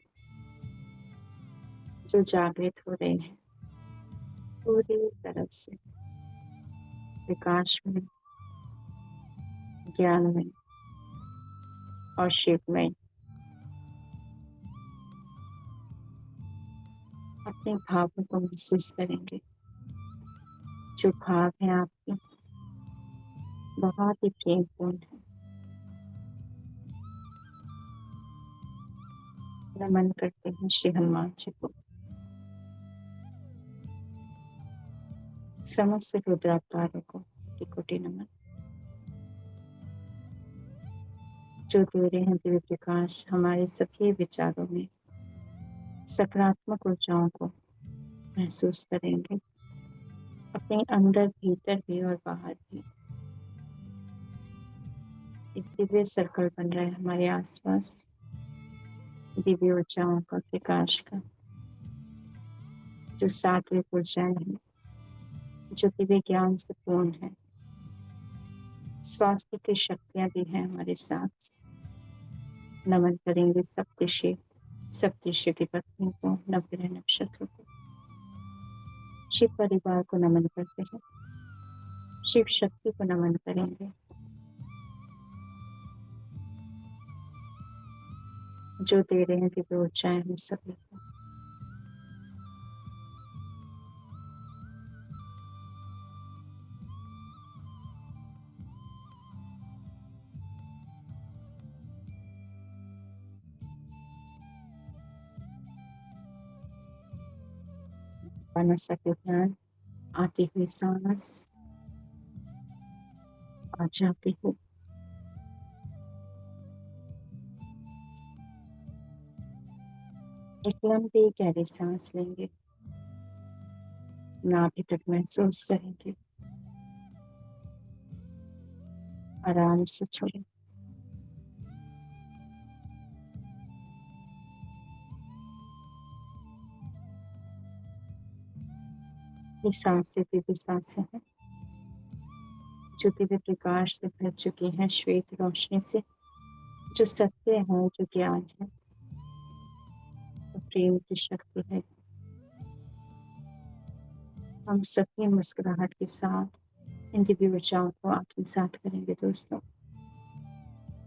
जो जागृत हो रहे हैं पूरी तरह से प्रकाश में, ज्ञान में और शिव में। अपने भावों को महसूस करेंगे, जो भाव है आपके बहुत ही प्रेमपूर्ण है। नमन करते हैं श्री हनुमान जी को, समस्त रुद्रावतारों को कोटि कोटि नमन जो दे रहे हैं दिव्य प्रकाश हमारे सभी विचारों में सकारात्मक ऊर्जाओं को महसूस करेंगे अपने अंदर भीतर भी और बाहर भी। एक दिव्य सर्कल बन रहा है हमारे आसपास दिव्य ऊर्जाओं का, प्रकाश का, जो सात्विक ऊर्जाएं हैं, जो दिव्य ज्ञान से पूर्ण है। स्वास्थ्य की शक्तियां भी हैं हमारे साथ। नमन करेंगे सप्तऋषि, सप्तऋषि की पत्नी को, नवग्रह नक्षत्र को, शिव परिवार को नमन करते हैं, शिव शक्ति को नमन करेंगे जो दे रहे हैं दिव्य ऊर्जाएं हम सभी को। बना सके ध्यान, आती हुई सांस और जाती हुई। एक लंबी गहरी सांस लेंगे, नाभि तक महसूस करेंगे, आराम से छोड़ें। ये सांसें दिव्य सांसें हैं जो दिव्य प्रकाश से भर चुकी हैं, श्वेत रोशनी से, जो सत्य है, जो ज्ञान है, जो प्रेम की शक्ति है। हम सभी मुस्कुराहट के साथ इन दिव्य ऊर्जाओं को आत्मसात करेंगे दोस्तों,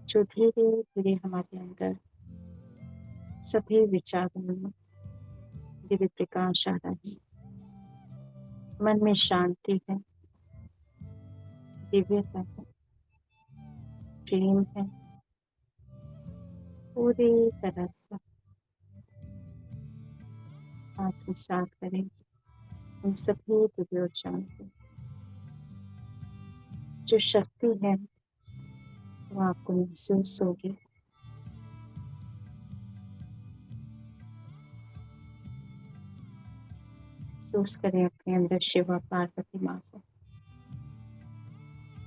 जो धीरे धीरे हमारे अंदर सभी विचारों में दिव्य प्रकाश आ रहा है। मन में शांति है, दिव्यता है, प्रेम है, पूरी तरह से आत्मसात करें उन सभी दिव्य ऊर्जाओं को। जो शक्ति है वो आपको महसूस होगी। महसूस करें अपने अंदर शिव और पार्वती माँ को,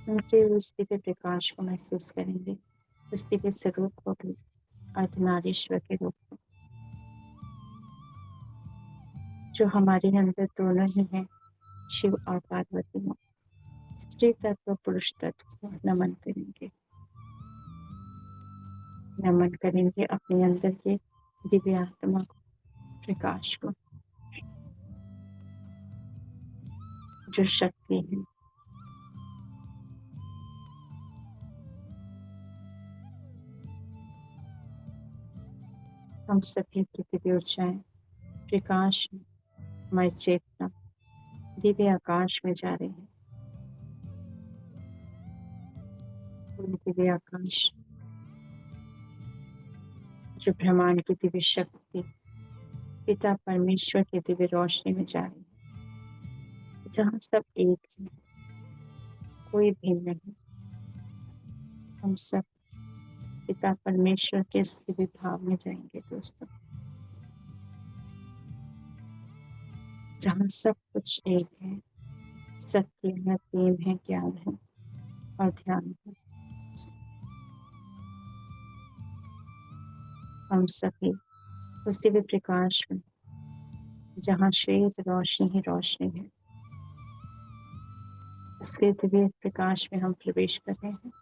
उनके उस दिव्य प्रकाश को महसूस करेंगे, उस दिव्य स्वरूप को भी, अर्धनारीश्वर के रूप में, जो हमारे अंदर दोनों ही हैं, शिव और पार्वती माँ। स्त्री तत्व पुरुष तत्व को नमन करेंगे, नमन करेंगे अपने अंदर के दिव्य आत्मा को, प्रकाश को, जो शक्ति है। हम सभी की दिव्य ऊर्जाएं प्रकाश में, हमारी चेतना दिव्य आकाश में जा रही है। दिव्य आकाश जो ब्रह्मांड की दिव्य शक्ति, पिता परमेश्वर की दिव्य रोशनी में जा रही है, जहाँ सब एक है, कोई भिन्न नहीं। हम सब पिता परमेश्वर के इस दिव्य भाव में जाएंगे दोस्तों, जहाँ सब कुछ एक है, सत्य है, प्रेम है, ज्ञान है और ध्यान है। हम सभी उस दिव्य प्रकाश में, जहाँ श्वेत रोशनी ही रोशनी है, उसके दिव्य प्रकाश में हम प्रवेश कर रहे हैं,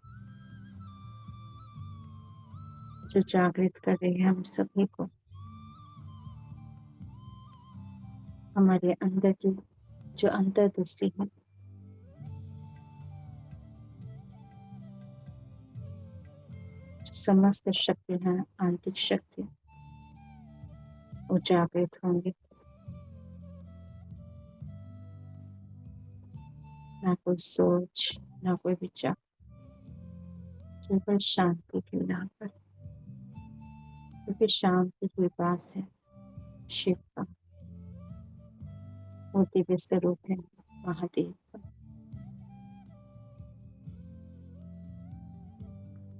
जो जागृत कर रहे हैं हम सभी को, हमारे अंदर की जो अंतर्दृष्टि है, जो समस्त शक्ति है, आंतरिक शक्ति, वो जागृत होंगे। ना कोई सोच, ना कोई विचार, केवल शांति के यहाँ पर, क्योंकि शांति के पास है शिव का, वो दिव्य स्वरूप है महादेव का।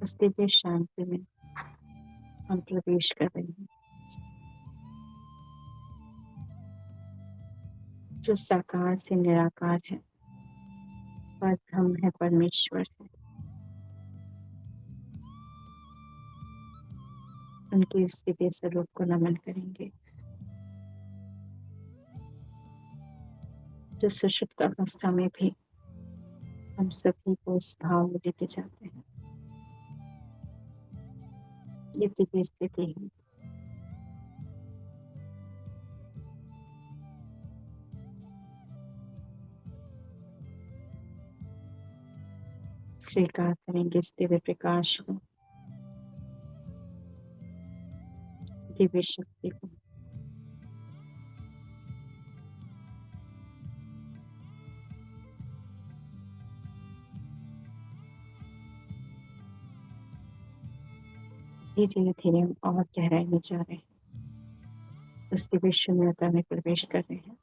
उस दिव्य शांति में हम प्रवेश कर रहे हैं, जो साकार से निराकार है, परब्रह्म है, परमेश्वर है। उनके इस दिव्य स्वरूप को नमन करेंगे, जो सुषुप्त अवस्था में भी हम सभी को इस भाव में लेके जाते हैं। ये दिव्य स्थिति है। स्वीकार करेंगे इस दिव्य प्रकाश को, दिव्य शक्ति को। धीरे धीरे हम और गहराई में जा रहे हैं, उस दिव्य शून्यता में प्रवेश कर रहे हैं,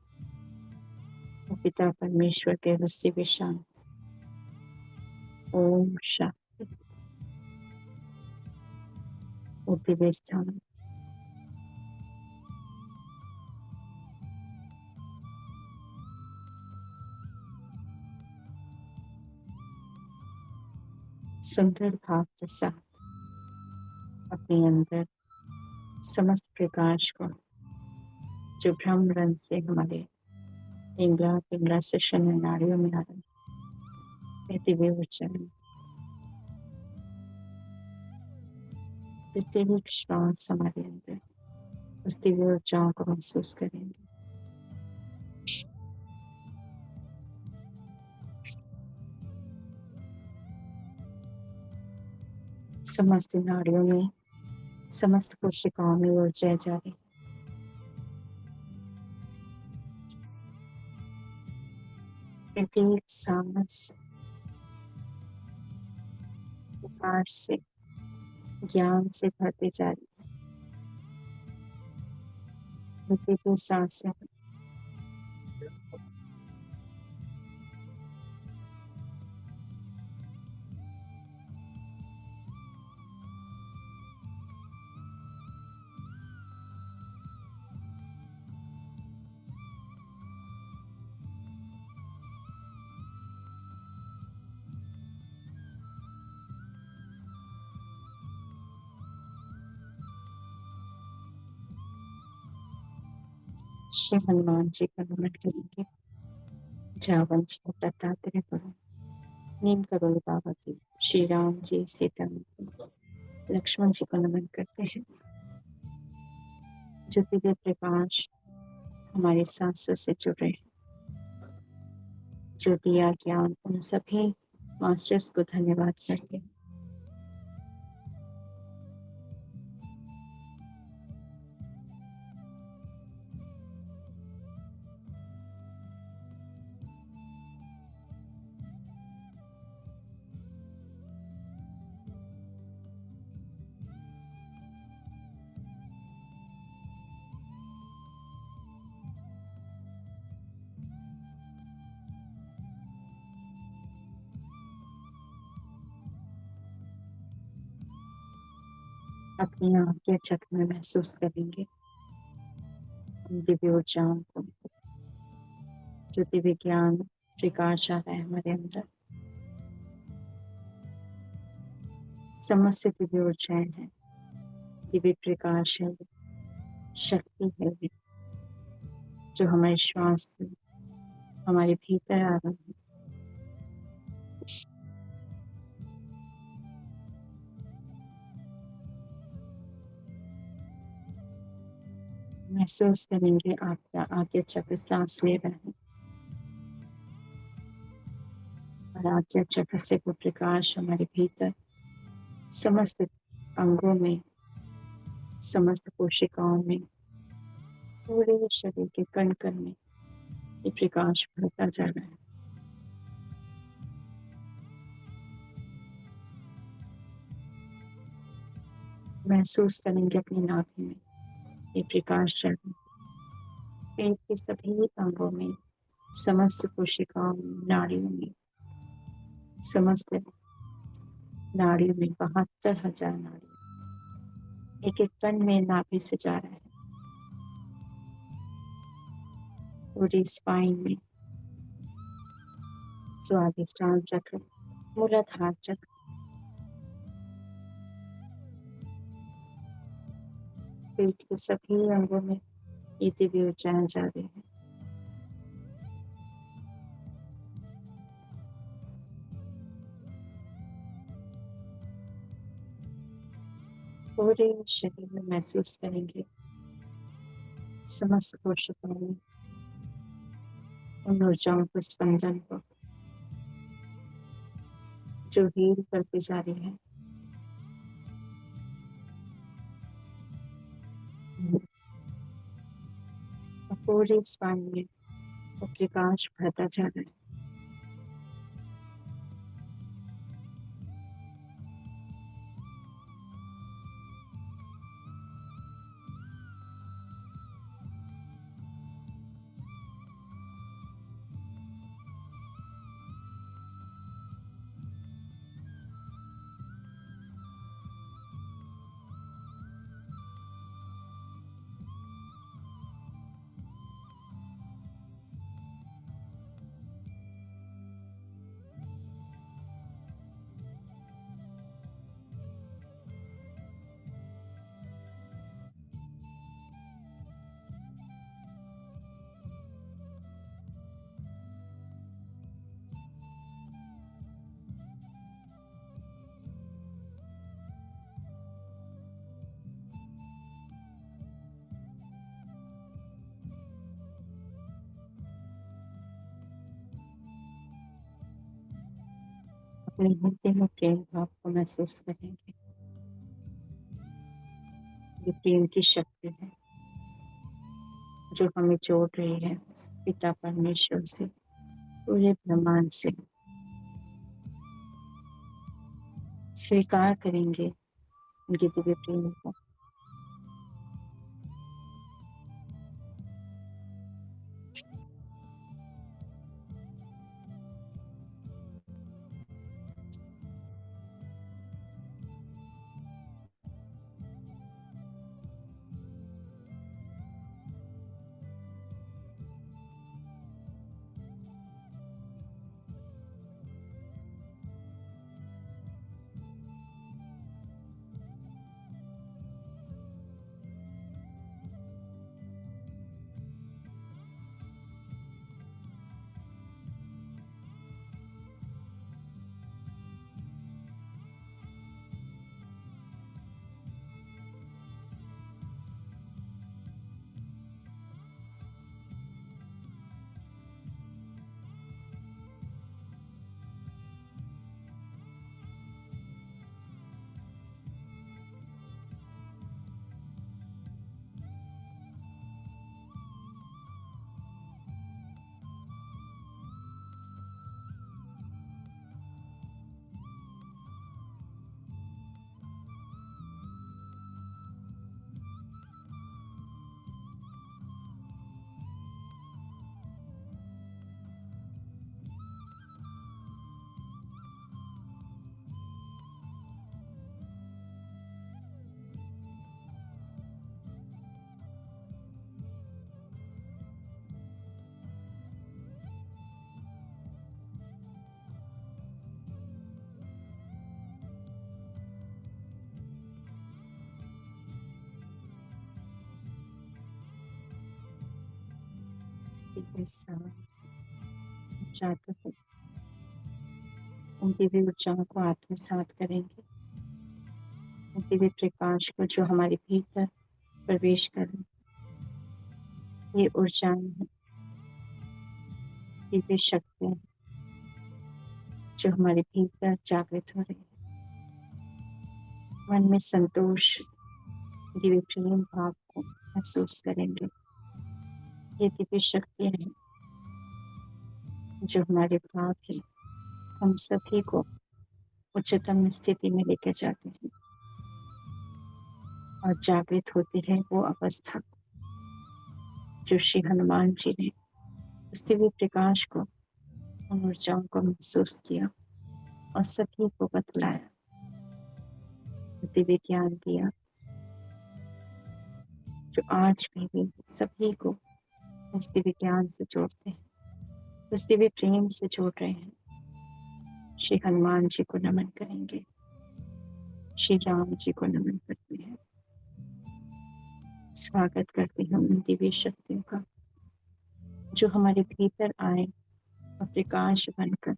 और पिता परमेश्वर के उस दिव्य शांति, ओम शांति, वो दिव्य स्थान सुंदर भाव के साथ अपने अंदर समस्त प्रकाश को, जो ब्रह्म रंग से हमारे पिंगला पिंगला से शून्य नाड़ियों में आ रहे दिव्य ऊर्जा में, प्रत्येक श्वास हमारे अंदर उस दिव्य ऊर्जाओं को महसूस करेंगे। समस्त नाड़ियों में, समस्त कोशिकाओं में ऊर्जा जा रही, प्रत्येक सांस बाहर से ज्ञान से भरते जा रही है। प्रतिदिन सांसें श्री हनुमान जी का नमन करेंगे। जावन जी दत्तात्रेय प्रभु, नीम करोल बाबा जी, श्री राम जी, सीता माता, लक्ष्मण जी को नमन करते हैं। जो दिव्य प्रकाश हमारे सांसों से जुड़े हैं, जो दिया ज्ञान, उन सभी मास्टर्स को धन्यवाद करते हैं। अपनी आँख के चक्र में महसूस करेंगे दिव्य ऊर्जाओं को, जो दिव्य ज्ञान प्रकाश आ रहा है हमारे अंदर। समस्त दिव्य ऊर्जाएं हैं, दिव्य प्रकाश है, शक्ति है, जो हमारे श्वास से हमारे भीतर आ रहा है। महसूस करेंगे आपका आज्ञा चक्र सांस ले रहा है और आज्ञा चक्र से वो प्रकाश हमारे भीतर समस्त अंगों में, समस्त कोशिकाओं में, पूरे शरीर के कण कण में ये प्रकाश बढ़ता जा रहा है। महसूस करेंगे अपनी नाभि में ये प्रकाश चल रहा है। पेट के सभी अंगों में, समस्त कोशिकाओं में, नाड़ियों में, समस्त नाड़ियों में 72,000 नाड़ी एक एक कण में नाभि से जा रहा है। पूरी स्पाइन में स्वादिष्टान चक्र, मूलाधार चक्र, पेट के सभी अंगों में ये दिव्य ऊर्जाएं जा रही है। पूरे शरीर में महसूस करेंगे समस्त कोशिकाओं में उन ऊर्जाओं के स्पंदन को, जो हील करती जा रही है। पूरे स्पाइन में वो प्रकाश बढ़ता जा रहा है। अपने हृदय में प्रेम भाव को महसूस करेंगे। ये प्रेम की शक्ति है जो हमें जोड़ रही है पिता परमेश्वर से, पूरे ब्रह्मांड से। स्वीकार करेंगे उनके दिव्य प्रेम को। दिव्य सांस जाते हुए उन दिव्य ऊर्जाओं को आत्मसात करेंगे। उन दिव्य प्रकाश को जो हमारे भीतर प्रवेश करें। ये ऊर्जाएं हैं, दिव्य शक्तियां जो हमारे भीतर जागृत हो रही है। मन में संतोष, दिव्य प्रेम भाव को महसूस करेंगे। ये दिव्य शक्तियां हैं जो हमारे भाव है, हम सभी को उच्चतम स्थिति में लेकर जाते हैं और जागृत होती है वो अवस्था जो श्री हनुमान जी ने उस दिव्य प्रकाश को, उन ऊर्जाओं को महसूस किया और सभी को बतलाया, दिव्य ज्ञान दिया जो आज भी सभी को उस दिव्य ज्ञान से जोड़ते हैं, उस दिव्य प्रेम से जोड़ रहे हैं। श्री हनुमान जी को नमन करेंगे, श्री राम जी को नमन करते हैं। स्वागत करते हैं उन दिव्य शक्तियों का जो हमारे भीतर आए और प्रकाश बनकर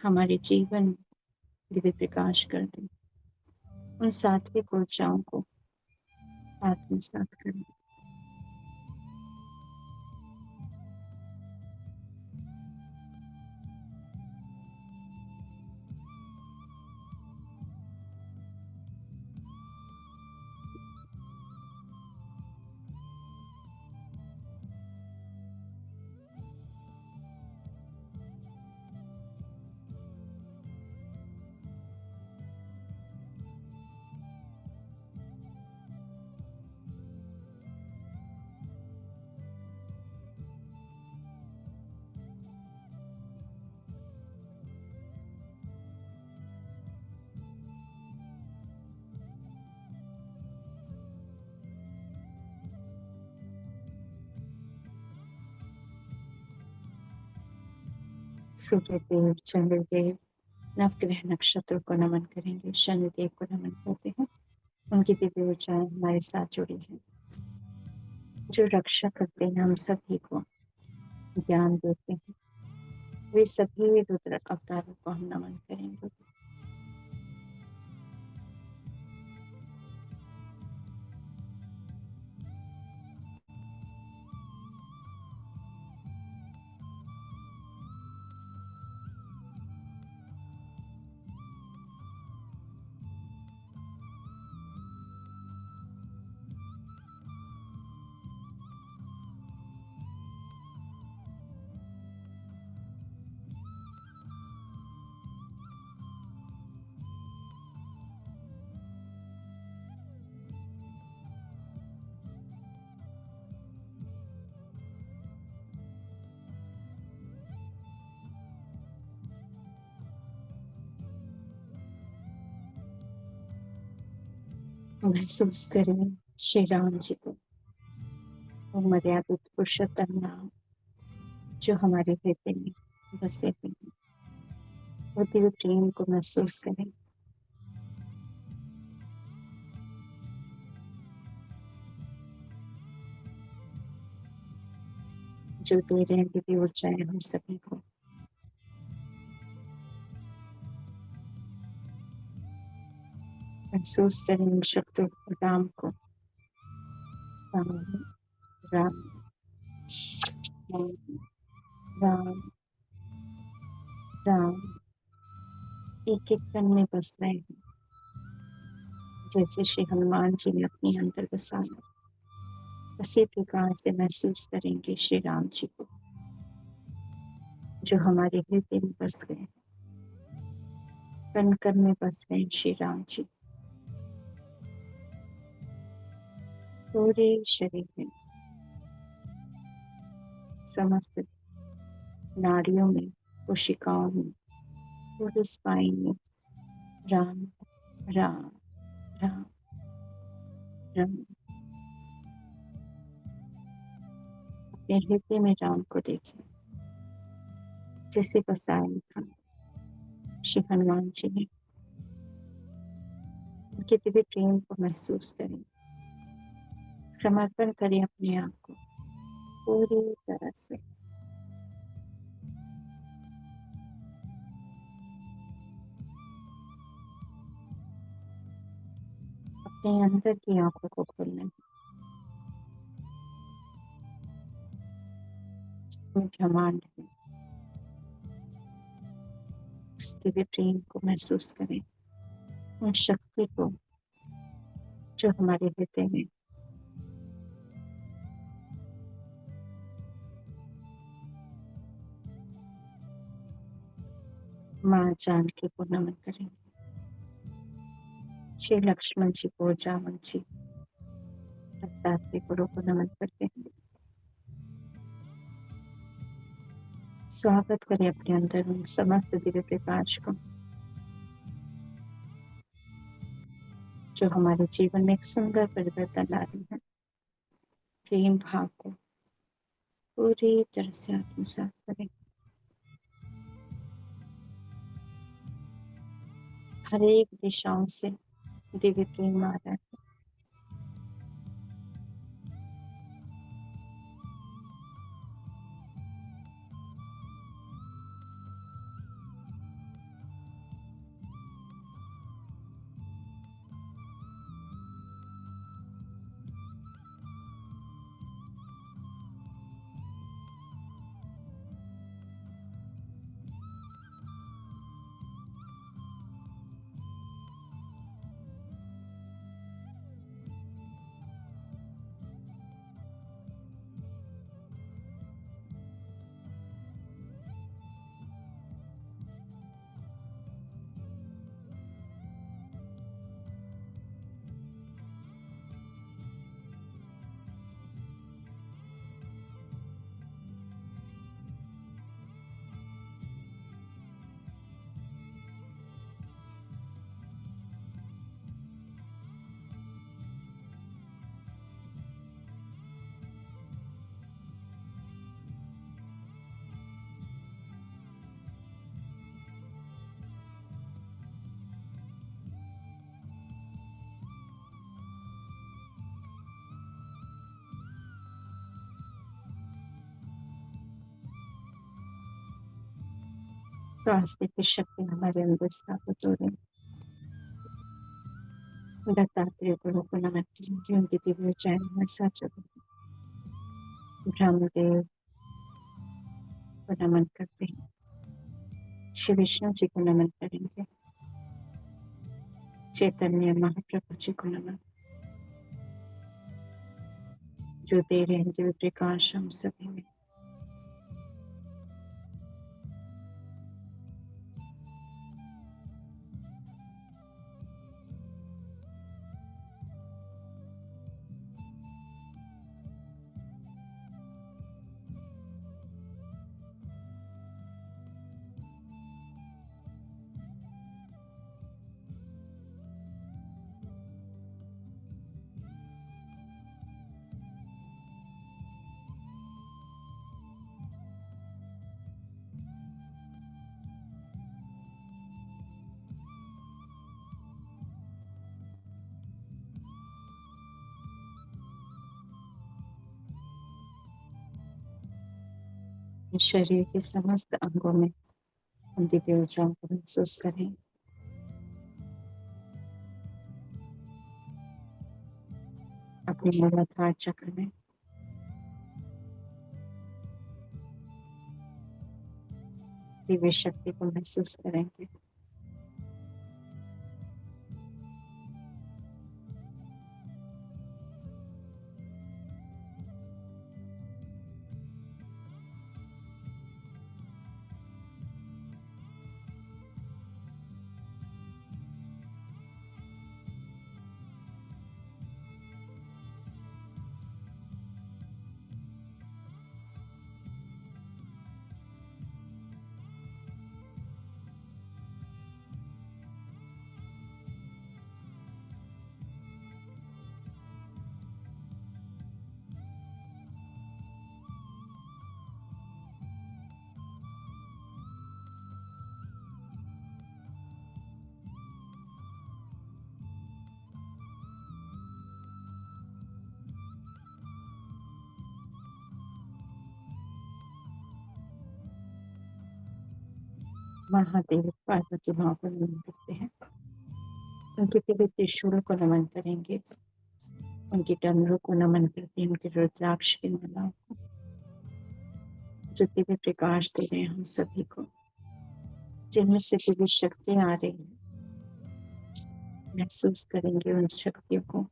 हमारे जीवन दिव्य प्रकाश कर दे। उन सात्विक ऊर्जाओं को आत्मसात करें। सूर्यदेव, चंद्रदेव, नवग्रह नक्षत्रों को नमन करेंगे। शनिदेव को नमन करते हैं। उनकी दिव्य ऊर्जाएं हमारे साथ जुड़ी हैं, जो रक्षा करते हैं, हम सभी को ज्ञान देते हैं। वे सभी रुद्र अवतारों को हम नमन करेंगे। महसूस करें श्री राम जी को, वो मर्यादित पुरुषोत्तम नाम जो हमारे हृदय में बसे हुए हैं। वो दिव्य प्रेम को महसूस करें। जो दे रहे हैं दिव्य ऊर्जाएं हम सभी को। महसूस करें इन शब्दों राम को। राम राम राम राम राम एक एक कण में बस रहे हैं, जैसे श्री हनुमान जी ने अपने अंदर बसाया। उसी प्रकार से महसूस करेंगे श्री राम जी को, जो हमारे हृदय में बस गए, कण कण में बस गए श्री राम जी। पूरे शरीर में, समस्त नाड़ियों में, कोशिकाओं में, पूरे स्पाइन में राम राम राम राम। अपने हृदय में राम को देखें, जैसे बसाया था श्री हनुमान जी ने। उनके दिव्य प्रेम को महसूस करें। समर्पण करें अपने आप को पूरी तरह से। अपने अंदर की आंखों को खोलना, ब्रह्मांड में उस दिव्य प्रेम को महसूस करें, उन शक्ति को जो हमारे हृदय में। माँ जानकी को नमन करें, श्री लक्ष्मण जी को, जामन जी, दत्तात्रेय गुरु को नमन करते हैं। स्वागत करें अपने अंदर में समस्त दिव्य प्रकाश को, जो हमारे जीवन में एक सुंदर परिवर्तन ला रही है। प्रेम भाव को पूरी तरह से आत्मसात करें। हर एक दिशाओं से दिव्य प्रेम आ रहा है। स्वास्थ्य की शक्ति हमारे अंदर स्थापित हो रही। दत्तात्रेय गुरु को नमन करें, उनकी दिव्य ऊंचाई हमारे साथ चलते। ब्रह्मदेव को नमन करते हैं, श्री विष्णु जी को नमन करेंगे, चैतन्य महाप्रभु जी को नमन, जो दे रहे हैं दिव्य प्रकाश हम सभी में। अपने शरीर के समस्त अंगों में उन दिव्य ऊर्जाओं को महसूस करें। अपने मूलाधार चक्र में दिव्य शक्ति को महसूस करेंगे। महादेव पार्वती माँ को नमन करते हैं। उनके दिव्य त्रिशूल को नमन करेंगे। उनकी डमरू को नमन करते हैं। उनके रुद्राक्ष की माला को, जो दिव्य प्रकाश दे रहे हैं हम सभी को, जिनमें से दिव्य शक्तियां आ रही हैं। महसूस करेंगे उन शक्तियों को।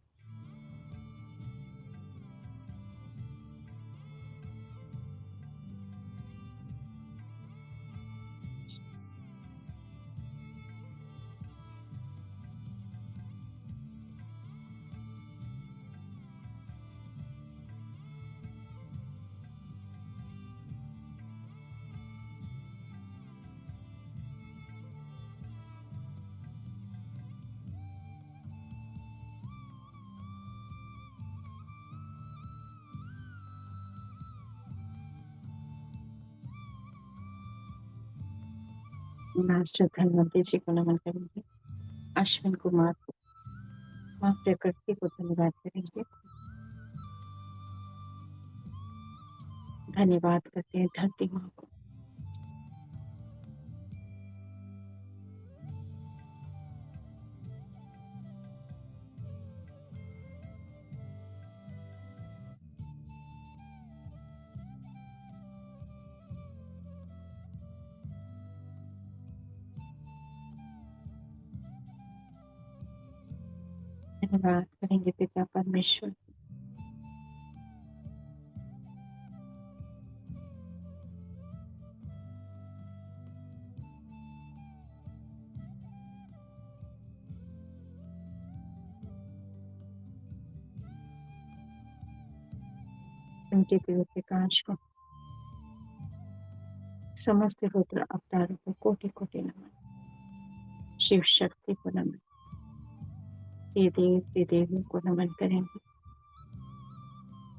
मास्टर धनवंती जी को नमन करेंगे। अश्विन कुमार को, माँ प्रकृति को धन्यवाद करेंगे। धन्यवाद करते हैं धरती माँ को। धन्यवाद करेंगे पिता परमेश्वर। उनके दिव्य प्रकाश को, समस्त रुद्र अवतारों को कोटि कोटि नमन। शिव शक्ति को नमन। देवियों को नमन करेंगे।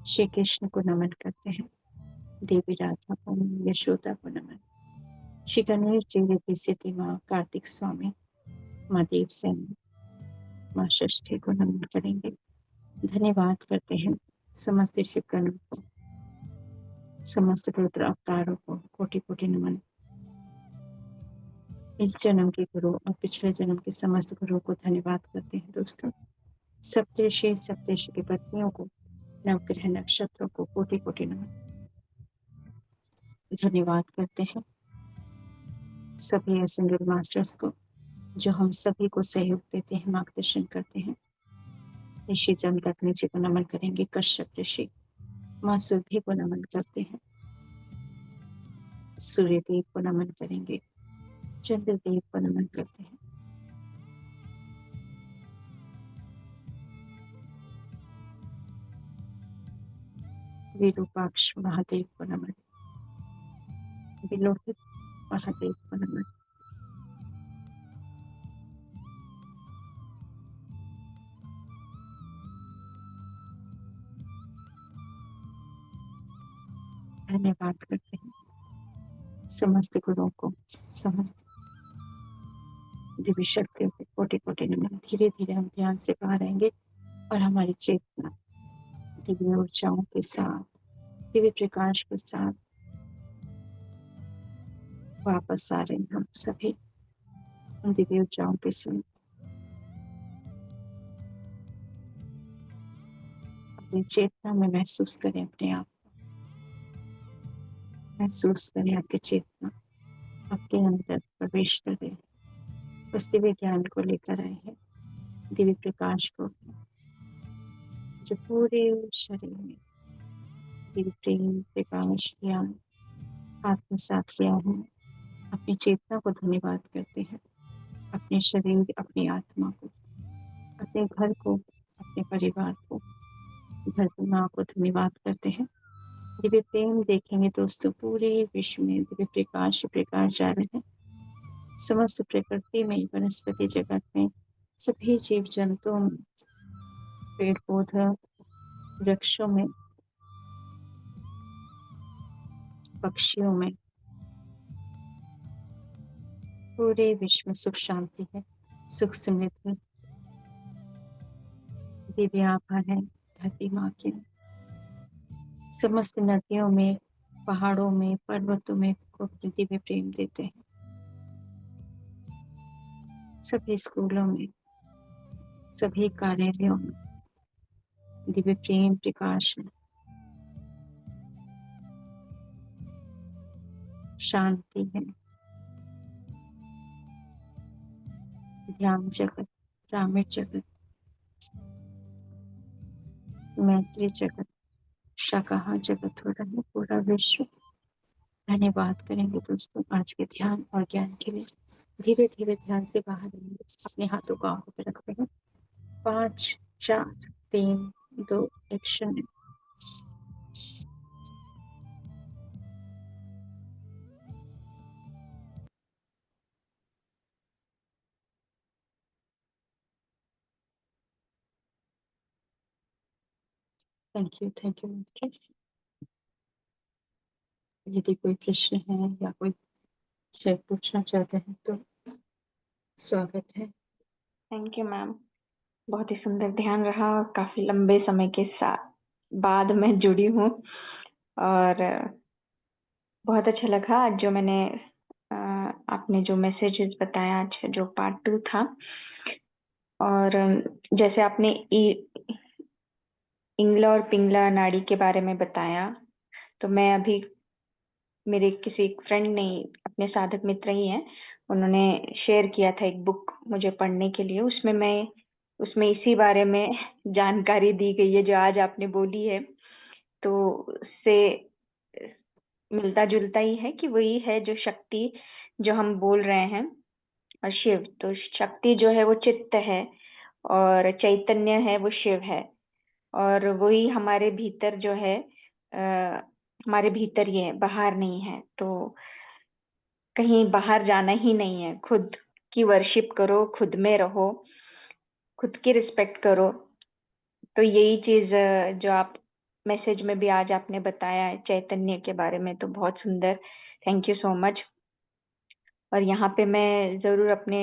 श्री कृष्ण को नमन करते हैं। देवी राधा को, यशोदा को नमन। श्री गणेश जी, रिद्धि सिद्धि माँ, कार्तिक स्वामी, माँ देव सेन, माँ षष्ठी को नमन करेंगे। धन्यवाद करते हैं समस्त शिवगणों को, समस्त रुद्र अवतारों को कोटि कोटि नमन। इस जन्म के गुरु और पिछले जन्म के समस्त गुरुओं को धन्यवाद करते हैं दोस्तों। सप्तऋषि की पत्नियों को, नवग्रह नक्षत्रों को कोटि कोटि नमन। धन्यवाद करते हैं सभी एसेंडेड मास्टर्स को, जो हम सभी को सहयोग देते हैं, मार्गदर्शन करते हैं। ऋषि जमदग्नि जी को नमन करेंगे। कश्यप ऋषि, माँ सुरभि को नमन करते हैं। सूर्यदेव को नमन करेंगे। चंद्रदेव को नमन करते हैं। विरूपाक्ष महादेव को नमन। विलोहित महादेव को नमन। धन्यवाद करते हैं समस्त गुरुओं को, समस्त दिव्य शक्तियों को कोटि कोटि नमन। धीरे धीरे हम ध्यान से बाहर आएंगे और हमारी चेतना दिव्य ऊर्जाओं के साथ, दिव्य प्रकाश के साथ वापस आ रहे हैं हम सभी दिव्य ऊर्जाओं के साथ। अपनी चेतना में महसूस करें अपने आप, महसूस करें आपकी चेतना आपके अंदर प्रवेश करें, उस दिव्य ज्ञान को लेकर आए हैं, दिव्य प्रकाश को जो पूरे शरीर में दिव्य प्रेम प्रकाश ज्ञान आत्मसात किया है। अपनी चेतना को धन्यवाद करते हैं, अपने शरीर अपनी आत्मा को, अपने घर को, अपने परिवार को, धरती माँ को धन्यवाद करते हैं। दिव्य प्रेम देखेंगे दोस्तों, पूरे विश्व में दिव्य प्रकाश प्रकाश जा रहे हैं। समस्त प्रकृति में, वनस्पति जगत में, सभी जीव जंतुओं में, पेड़ पौधा वृक्षों में, पक्षियों में, पूरे विश्व में सुख शांति है, सुख समृद्धि दिव्य आभा है धरती माँ के। समस्त नदियों में, पहाड़ों में, पर्वतों में को दिव्य प्रेम देते हैं। सभी स्कूलों में, सभी कार्यालयों में दिव्य प्रेम प्रकाश है, शांति है। ध्यान जगत, ग्रामीण जगत, मैत्री जगत, शाकाहार जगत हो रहा है पूरा विश्व। धन्यवाद करेंगे दोस्तों आज के ध्यान और ज्ञान के लिए। धीरे धीरे ध्यान से बाहर आएंगे, अपने हाथों को आंखों पर रखते हैं। 5 4 3 2 1 0। थैंक यू यदि कोई प्रश्न है या कोई शेयर पूछना चाहते हैं तो स्वागत है। थैंक यू मैम, बहुत ही सुंदर ध्यान रहा और काफी लंबे समय के साथ बाद मैं जुड़ी हूँ और बहुत अच्छा लगा आज जो मैंने आपने जो मैसेजेस बताया आज जो पार्ट 2 था। और जैसे आपने इंगला और पिंगला नाड़ी के बारे में बताया, तो मैं अभी मेरे किसी फ्रेंड ने, अपने साधक मित्र ही हैं, उन्होंने शेयर किया था एक बुक मुझे पढ़ने के लिए। उसमें इसी बारे में जानकारी दी गई है जो आज आपने बोली है, तो उससे मिलता जुलता ही है कि वही है जो शक्ति जो हम बोल रहे हैं। और शिव, तो शक्ति जो है वो चित्त है और चैतन्य है वो शिव है, और वही हमारे भीतर जो है हमारे भीतर ही है, बाहर नहीं है। तो कहीं बाहर जाना ही नहीं है, खुद की वर्शिप करो, खुद में रहो, खुद की रिस्पेक्ट करो। तो यही चीज जो आप मैसेज में भी आज आपने बताया है चैतन्य के बारे में, तो बहुत सुंदर, थैंक यू सो मच। और यहाँ पे मैं जरूर अपने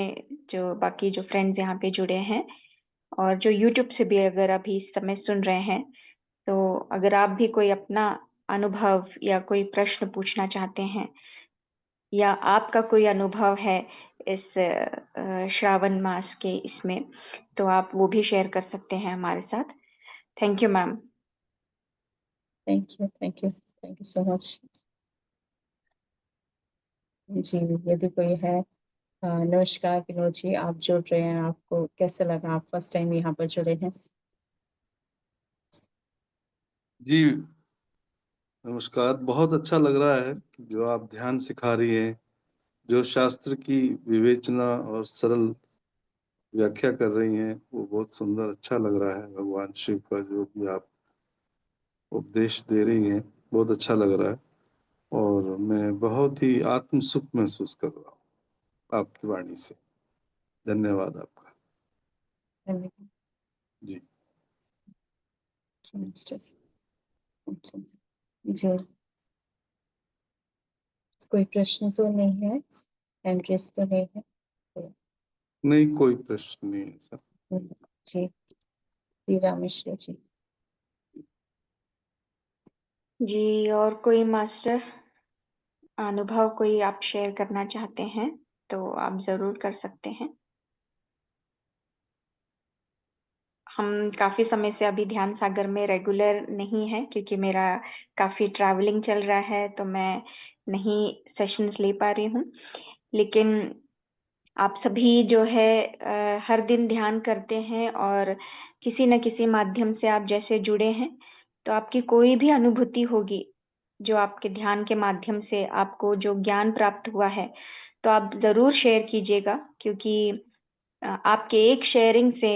जो बाकी जो फ्रेंड्स यहाँ पे जुड़े हैं और जो यूट्यूब से भी अगर अभी इस समय सुन रहे हैं, तो अगर आप भी कोई अपना अनुभव या कोई प्रश्न पूछना चाहते हैं या आपका कोई अनुभव है इस श्रावण मास के इसमें, तो आप वो भी शेयर कर सकते हैं हमारे साथ। Thank you ma'am. Thank you so much ji. यदि कोई है, नमस्कार विनोद जी, आप जुड़ रहे हैं, आपको कैसा लगा? आप फर्स्ट टाइम यहाँ पर जुड़े हैं। जी नमस्कार, बहुत अच्छा लग रहा है जो आप ध्यान सिखा रही हैं, जो शास्त्र की विवेचना और सरल व्याख्या कर रही हैं, वो बहुत सुंदर अच्छा लग रहा है। भगवान शिव का जो भी आप उपदेश दे रही हैं बहुत अच्छा लग रहा है और मैं बहुत ही आत्म सुख महसूस कर रहा हूँ आपकी वाणी से। धन्यवाद आपका जी। जी, कोई प्रश्न तो नहीं है, हैंड रेस तो नहीं है? नहीं, कोई प्रश्न नहीं है सर। जी, श्री रामेश्वर जी। जी, और कोई मास्टर अनुभव कोई आप शेयर करना चाहते हैं तो आप जरूर कर सकते हैं। हम काफी समय से अभी ध्यान सागर में रेगुलर नहीं है क्योंकि मेरा काफी ट्रैवलिंग चल रहा है, तो मैं नहीं सेशंस ले पा रही हूँ। लेकिन आप सभी जो है हर दिन ध्यान करते हैं और किसी न किसी माध्यम से आप जैसे जुड़े हैं, तो आपकी कोई भी अनुभूति होगी जो आपके ध्यान के माध्यम से आपको जो ज्ञान प्राप्त हुआ है, तो आप जरूर शेयर कीजिएगा, क्योंकि आपके एक शेयरिंग से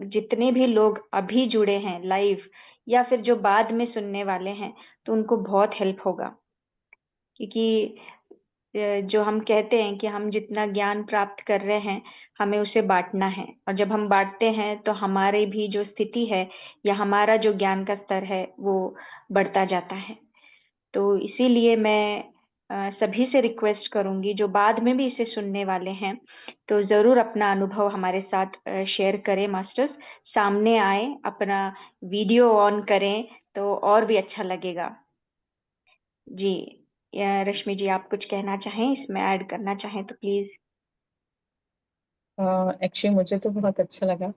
जितने भी लोग अभी जुड़े हैं लाइव या फिर जो बाद में सुनने वाले हैं, तो उनको बहुत हेल्प होगा। क्योंकि जो हम कहते हैं कि हम जितना ज्ञान प्राप्त कर रहे हैं, हमें उसे बांटना है, और जब हम बांटते हैं तो हमारी भी जो स्थिति है या हमारा जो ज्ञान का स्तर है वो बढ़ता जाता है। तो इसीलिए मैं सभी से रिक्वेस्ट करूंगी जो बाद में भी इसे सुनने वाले हैं, तो जरूर अपना अनुभव हमारे साथ शेयर करें मास्टर्स। सामने आए, अपना वीडियो ऑन करें तो और भी अच्छा लगेगा। जी, रश्मि जी, आप कुछ कहना चाहें, इसमें ऐड करना चाहें तो प्लीज। एक्चुअली मुझे तो बहुत अच्छा लगा,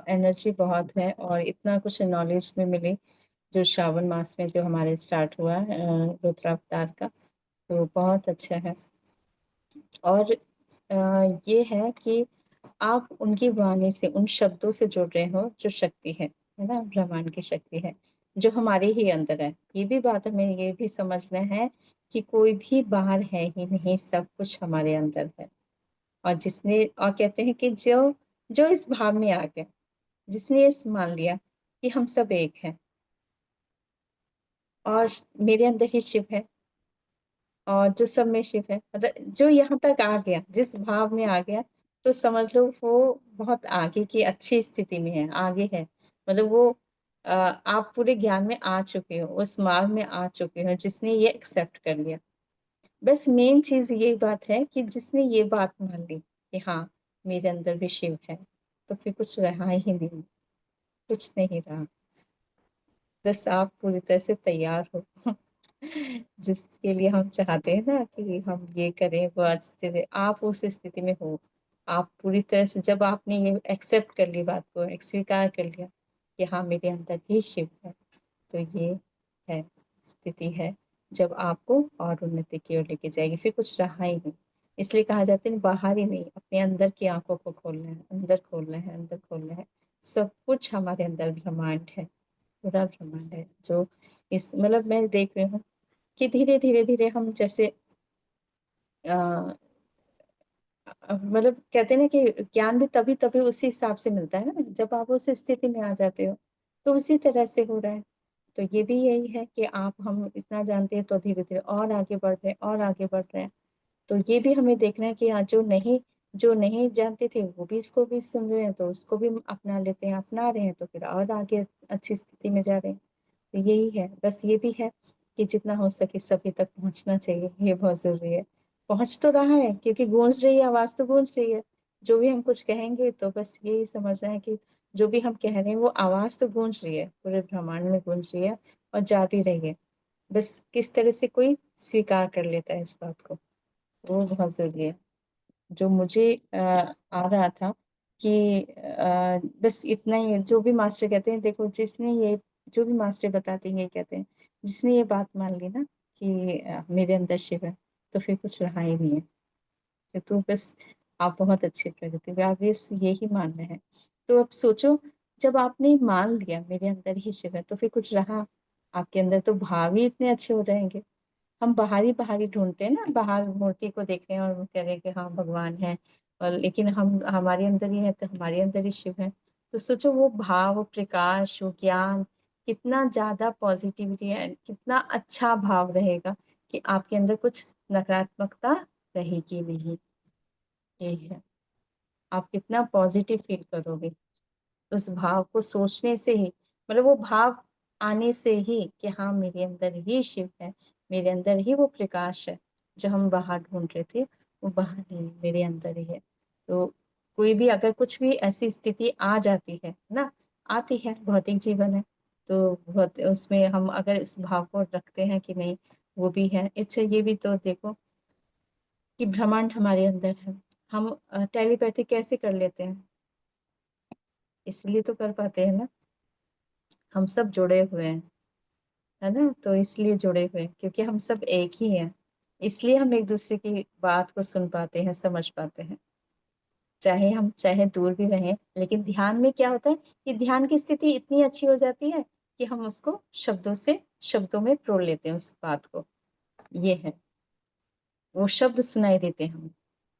एनर्जी बहुत है और इतना कुछ नॉलेज में मिली जो श्रावण मास में जो हमारे स्टार्ट हुआ है रुद्रावतार का, तो बहुत अच्छा है। और ये है कि आप उनकी वाणी से, उन शब्दों से जुड़ रहे हो जो शक्ति है ना, ब्रह्मांड की शक्ति है जो हमारे ही अंदर है। ये भी बात हमें ये भी समझना है कि कोई भी बाहर है ही नहीं, सब कुछ हमारे अंदर है। और जिसने, और कहते हैं कि जो जो इस भाव में आ गया, जिसने इस मान लिया कि हम सब एक हैं और मेरे अंदर ही शिव है और जो सब में शिव है, मतलब जो यहाँ तक आ गया, जिस भाव में आ गया, तो समझ लो वो बहुत आगे की अच्छी स्थिति में है, आगे है। मतलब वो आप पूरे ज्ञान में आ चुके हो, उस मार्ग में आ चुके हो जिसने ये एक्सेप्ट कर लिया। बस मेन चीज यही बात है कि जिसने ये बात मान ली कि हाँ मेरे अंदर भी शिव है, तो फिर कुछ रहा ही नहीं, कुछ नहीं रहा। बस आप पूरी तरह से तैयार हो जिसके लिए हम चाहते हैं ना कि हम ये करें, वो स्थिति, आप उस स्थिति में हो। आप पूरी तरह से, जब आपने ये एक्सेप्ट कर ली बात को, स्वीकार कर लिया कि हाँ मेरे अंदर ही शिव है, तो ये है स्थिति है जब आपको और उन्नति की ओर लेके जाएगी, फिर कुछ रहा ही नहीं। इसलिए कहा जाता है बाहर ही नहीं, अपने अंदर की आंखों को खोलना है, अंदर खोलना है, अंदर खोलना है। सब कुछ हमारे अंदर ब्रह्मांड है, पूरा ब्रह्मांड है। जो इस, मतलब मैं देख रही हूँ कि धीरे धीरे धीरे हम जैसे मतलब कहते हैं ना कि ज्ञान भी तभी तभी उसी हिसाब से मिलता है ना जब आप उस स्थिति में आ जाते हो, तो उसी तरह से हो रहा है। तो ये भी यही है कि आप, हम इतना जानते हैं तो धीरे धीरे और आगे बढ़ रहे हैं और आगे बढ़ रहे हैं। तो ये भी हमें देखना है कि हाँ जो नहीं जानते थे वो भी इसको भी सुन रहे हैं, तो उसको भी अपना लेते हैं, अपना रहे हैं, तो फिर और आगे अच्छी स्थिति में जा रहे हैं। तो यही है, बस ये भी है कि जितना हो सके सभी तक पहुंचना चाहिए, ये बहुत जरूरी है। पहुंच तो रहा है क्योंकि गूंज रही है, आवाज तो गूंज रही है। जो भी हम कुछ कहेंगे तो बस यही समझना है कि जो भी हम कह रहे हैं वो आवाज तो गूंज रही है, पूरे ब्रह्मांड में गूंज रही है और जा भी रही है। बस किस तरह से कोई स्वीकार कर लेता है इस बात को, वो बहुत जरूरी है। जो मुझे आ रहा था कि बस इतना ही है। जो भी मास्टर कहते हैं, देखो जिसने ये, जो भी मास्टर बताते हैं ये कहते हैं, जिसने ये बात मान ली ना कि मेरे अंदर शिव है, तो फिर कुछ रहा ही नहीं है। फिर तो बस आप बहुत अच्छे प्रगति पे, आप बस यही मानना है। तो अब सोचो, जब आपने मान लिया मेरे अंदर ही शिव है, तो फिर कुछ रहा आपके अंदर, तो भाव ही इतने अच्छे हो जाएंगे। हम बाहरी बाहरी ढूंढते हैं ना, बाहर मूर्ति को देख रहे हैं और कह रहे हैं कि हाँ भगवान है, और लेकिन हम, हमारे अंदर ही है, तो हमारे अंदर ही शिव है। तो सोचो वो भाव, वो प्रकाश, वो ज्ञान, कितना ज्यादा पॉजिटिविटी है, कितना अच्छा भाव रहेगा कि आपके अंदर कुछ नकारात्मकता रहेगी नहीं। ये है, आप कितना पॉजिटिव फील करोगे उस भाव को सोचने से ही, मतलब वो भाव आने से ही कि हाँ मेरे अंदर ही शिव है, मेरे अंदर ही वो प्रकाश है जो हम बाहर ढूंढ रहे थे, वो बाहर नहीं, मेरे अंदर ही है। तो कोई भी अगर कुछ भी ऐसी स्थिति आ जाती है ना, आती है, भौतिक जीवन है, तो बहुत उसमें हम अगर उस भाव को रखते हैं कि नहीं वो भी है, अच्छा ये भी तो देखो कि ब्रह्मांड हमारे अंदर है। हम टेलीपैथी कैसे कर लेते हैं? इसलिए तो कर पाते हैं ना, हम सब जुड़े हुए हैं, है ना? तो इसलिए जुड़े हुए हैं क्योंकि हम सब एक ही हैं, इसलिए हम एक दूसरे की बात को सुन पाते हैं, समझ पाते हैं। चाहे दूर भी रहें, लेकिन ध्यान में क्या होता है कि ध्यान की स्थिति इतनी अच्छी हो जाती है कि हम उसको शब्दों में परोल लेते हैं उस बात को। ये है, वो शब्द सुनाई देते हैं हमें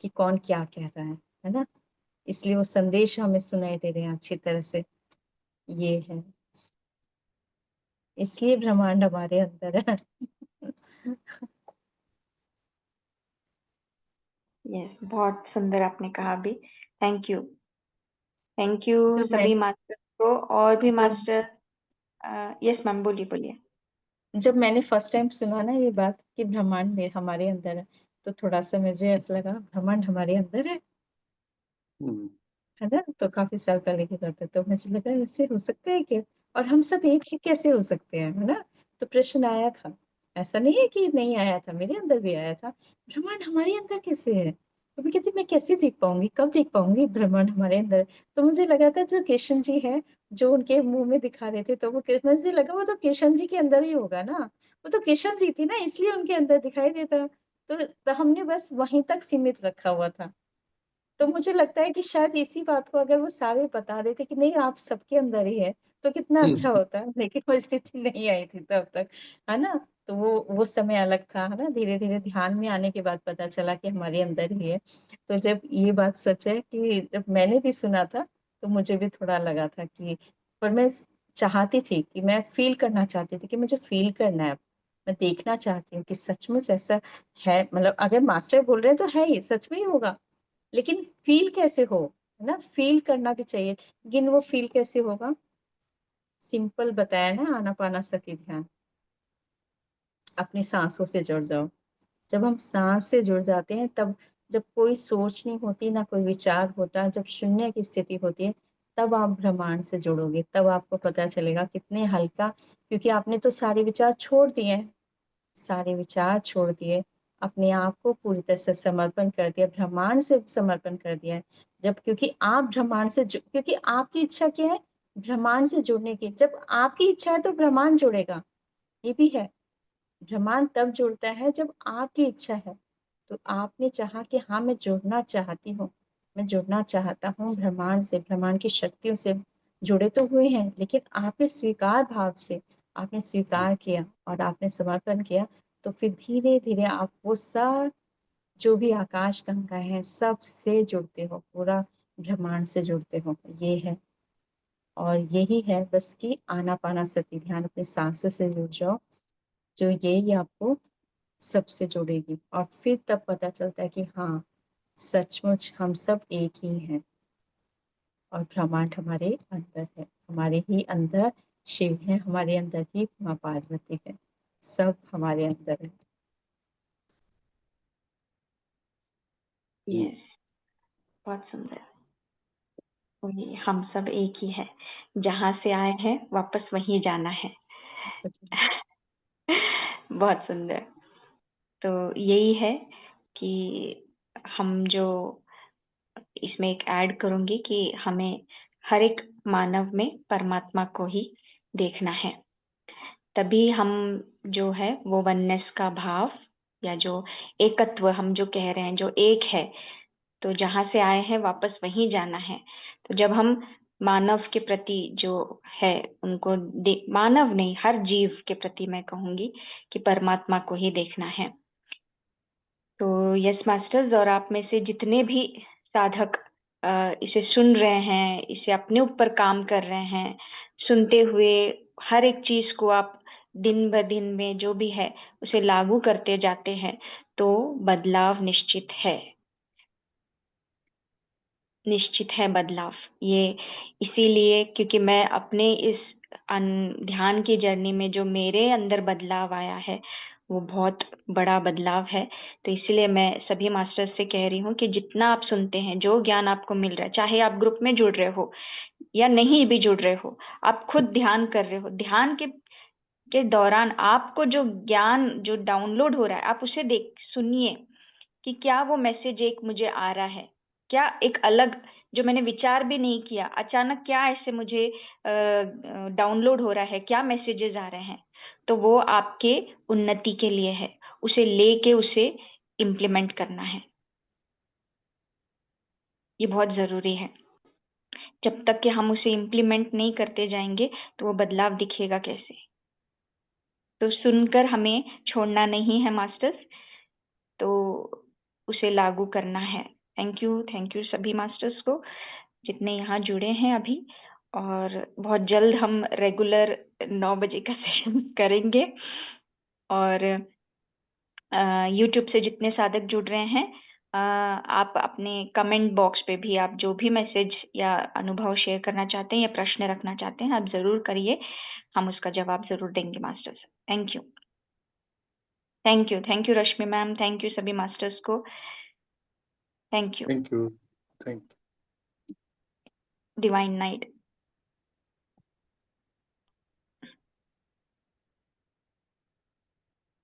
कि कौन क्या कह रहा है ना? इसलिए वो संदेश हमें सुनाई दे रहे हैं अच्छी तरह से। ये है, इसलिए ब्रह्मांड हमारे अंदर है। यस, बहुत सुंदर आपने कहा भी। थैंक यू तो सभी मास्टर को। और भी मैं मास्टर, यस मैम, बोलिए बोलिए। जब मैंने फर्स्ट टाइम सुना ना ये बात कि ब्रह्मांड हमारे अंदर है, तो थोड़ा सा मुझे ऐसा लगा ब्रह्मांड हमारे अंदर है ना? तो काफी साल पहले की बात है, तो मुझे लगा ऐसे हो सकता है क्या? और हम सब एक ही कैसे हो सकते हैं, है ना? तो प्रश्न आया था, ऐसा नहीं है कि नहीं आया था, मेरे अंदर भी आया था, ब्रह्मांड हमारे अंदर कैसे है? तो मैं कहती मैं कैसे देख पाऊंगी, कब देख पाऊंगी ब्रह्मांड हमारे अंदर? तो मुझे लगा था जो कृष्ण जी है, जो उनके मुंह में दिखा रहे थे, तो वो मुझे लगा वो तो कृष्ण जी के अंदर ही होगा ना, वो तो कृष्ण जी थी ना, इसलिए उनके अंदर दिखाई देता। तो हमने बस वहीं तक सीमित रखा हुआ था। तो मुझे लगता है कि शायद इसी बात को अगर वो सारे बता देते कि नहीं आप सबके अंदर ही है, तो कितना अच्छा होता है, लेकिन वो स्थिति नहीं आई थी तब तक, है ना? तो वो समय अलग था, है ना? धीरे धीरे ध्यान में आने के बाद पता चला कि हमारे अंदर ही है। तो जब ये बात सच है कि जब मैंने भी सुना था, तो मुझे भी थोड़ा लगा था कि, पर मैं चाहती थी कि मैं फील करना चाहती थी कि मुझे फील करना है, मैं देखना चाहती हूँ कि सचमुच ऐसा है। मतलब अगर मास्टर बोल रहे हैं तो है ही, सच में ही होगा, लेकिन फील कैसे हो, है ना? फील करना भी चाहिए, लेकिन वो फील कैसे होगा? सिंपल बताया ना, आनापानासति ध्यान, अपनी सांसों से जुड़ जाओ। जब हम सांस से जुड़ जाते हैं, तब जब कोई सोच नहीं होती, ना कोई विचार होता, जब शून्य की स्थिति होती है, तब आप ब्रह्मांड से जुड़ोगे, तब आपको पता चलेगा कितने हल्का, क्योंकि आपने तो सारे विचार छोड़ दिए हैं, सारे विचार छोड़ दिए, अपने आप को पूरी तरह से समर्पण कर दिया, ब्रह्मांड से समर्पण कर दिया है। जब क्योंकि आप ब्रह्मांड से क्योंकि आपकी इच्छा क्या है? ब्रह्मांड से जुड़ने की। जब आपकी इच्छा है तो ब्रह्मांड जुड़ेगा, ये भी है। ब्रह्मांड तब जुड़ता है जब आपकी इच्छा है। तो आपने चाहा कि हाँ मैं जुड़ना चाहती हूँ, मैं जुड़ना चाहता हूँ ब्रह्मांड से, ब्रह्मांड की शक्तियों से। जुड़े तो हुए हैं, लेकिन आपने स्वीकार भाव से, आपने स्वीकार किया और आपने समर्पण किया, तो फिर धीरे धीरे आप वो सब जो भी आकाश गंगा है सब से जुड़ते हो, पूरा ब्रह्मांड से जुड़ते हो। ये है, और यही है बस कि आनापानासति ध्यान, अपनी सांसों से जुड़ जाओ, जो यही आपको सबसे जोड़ेगी। और फिर तब पता चलता है कि हाँ सचमुच हम सब एक ही हैं, और ब्रह्मांड हमारे अंदर है, हमारे ही अंदर शिव है, हमारे अंदर ही माँ पार्वती है, सब हमारे अंदर है। यस, बहुत सुंदर। वही, हम सब एक ही है, जहाँ से आए हैं वापस वहीं जाना है। बहुत सुंदर। तो यही है कि हम जो इसमें एक ऐड करूंगी कि हमें हर एक मानव में परमात्मा को ही देखना है, तभी हम जो है वो वननेस का भाव, या जो एकत्व हम जो कह रहे हैं, जो एक है, तो जहाँ से आए हैं वापस वहीं जाना है। तो जब हम मानव के प्रति जो है उनको मानव नहीं, हर जीव के प्रति मैं कहूंगी कि परमात्मा को ही देखना है। तो यस मास्टर्स, और आप में से जितने भी साधक इसे सुन रहे हैं, इसे अपने ऊपर काम कर रहे हैं, सुनते हुए हर एक चीज को आप दिन ब दिन में जो भी है उसे लागू करते जाते हैं, तो बदलाव निश्चित है, निश्चित है बदलाव। ये इसीलिए क्योंकि मैं अपने इस ध्यान की जर्नी में जो मेरे अंदर बदलाव आया है वो बहुत बड़ा बदलाव है। तो इसलिए मैं सभी मास्टर्स से कह रही हूँ कि जितना आप सुनते हैं, जो ज्ञान आपको मिल रहा है, चाहे आप ग्रुप में जुड़ रहे हो या नहीं भी जुड़ रहे हो, आप खुद ध्यान कर रहे हो, ध्यान के दौरान आपको जो ज्ञान जो डाउनलोड हो रहा है, आप उसे सुनिए, कि क्या वो मैसेज एक मुझे आ रहा है, क्या एक अलग जो मैंने विचार भी नहीं किया, अचानक क्या ऐसे मुझे डाउनलोड हो रहा है, क्या मैसेजेस आ रहे हैं, तो वो आपके उन्नति के लिए है। उसे लेके उसे इम्प्लीमेंट करना है, ये बहुत जरूरी है। जब तक कि हम उसे इम्प्लीमेंट नहीं करते जाएंगे तो वो बदलाव दिखेगा कैसे। तो सुनकर हमें छोड़ना नहीं है मास्टर्स, तो उसे लागू करना है। थैंक यू सभी मास्टर्स को जितने यहाँ जुड़े हैं अभी, और बहुत जल्द हम रेगुलर 9 बजे का सेशन करेंगे। और यूट्यूब से जितने साधक जुड़ रहे हैं, आप अपने कमेंट बॉक्स पे भी आप जो भी मैसेज या अनुभव शेयर करना चाहते हैं या प्रश्न रखना चाहते हैं, आप जरूर करिए, हम उसका जवाब जरूर देंगे masters. Thank you Rashmi ma'am, thank you सभी मास्टर्स को, thank you. Thank you. Thank you. Divine night.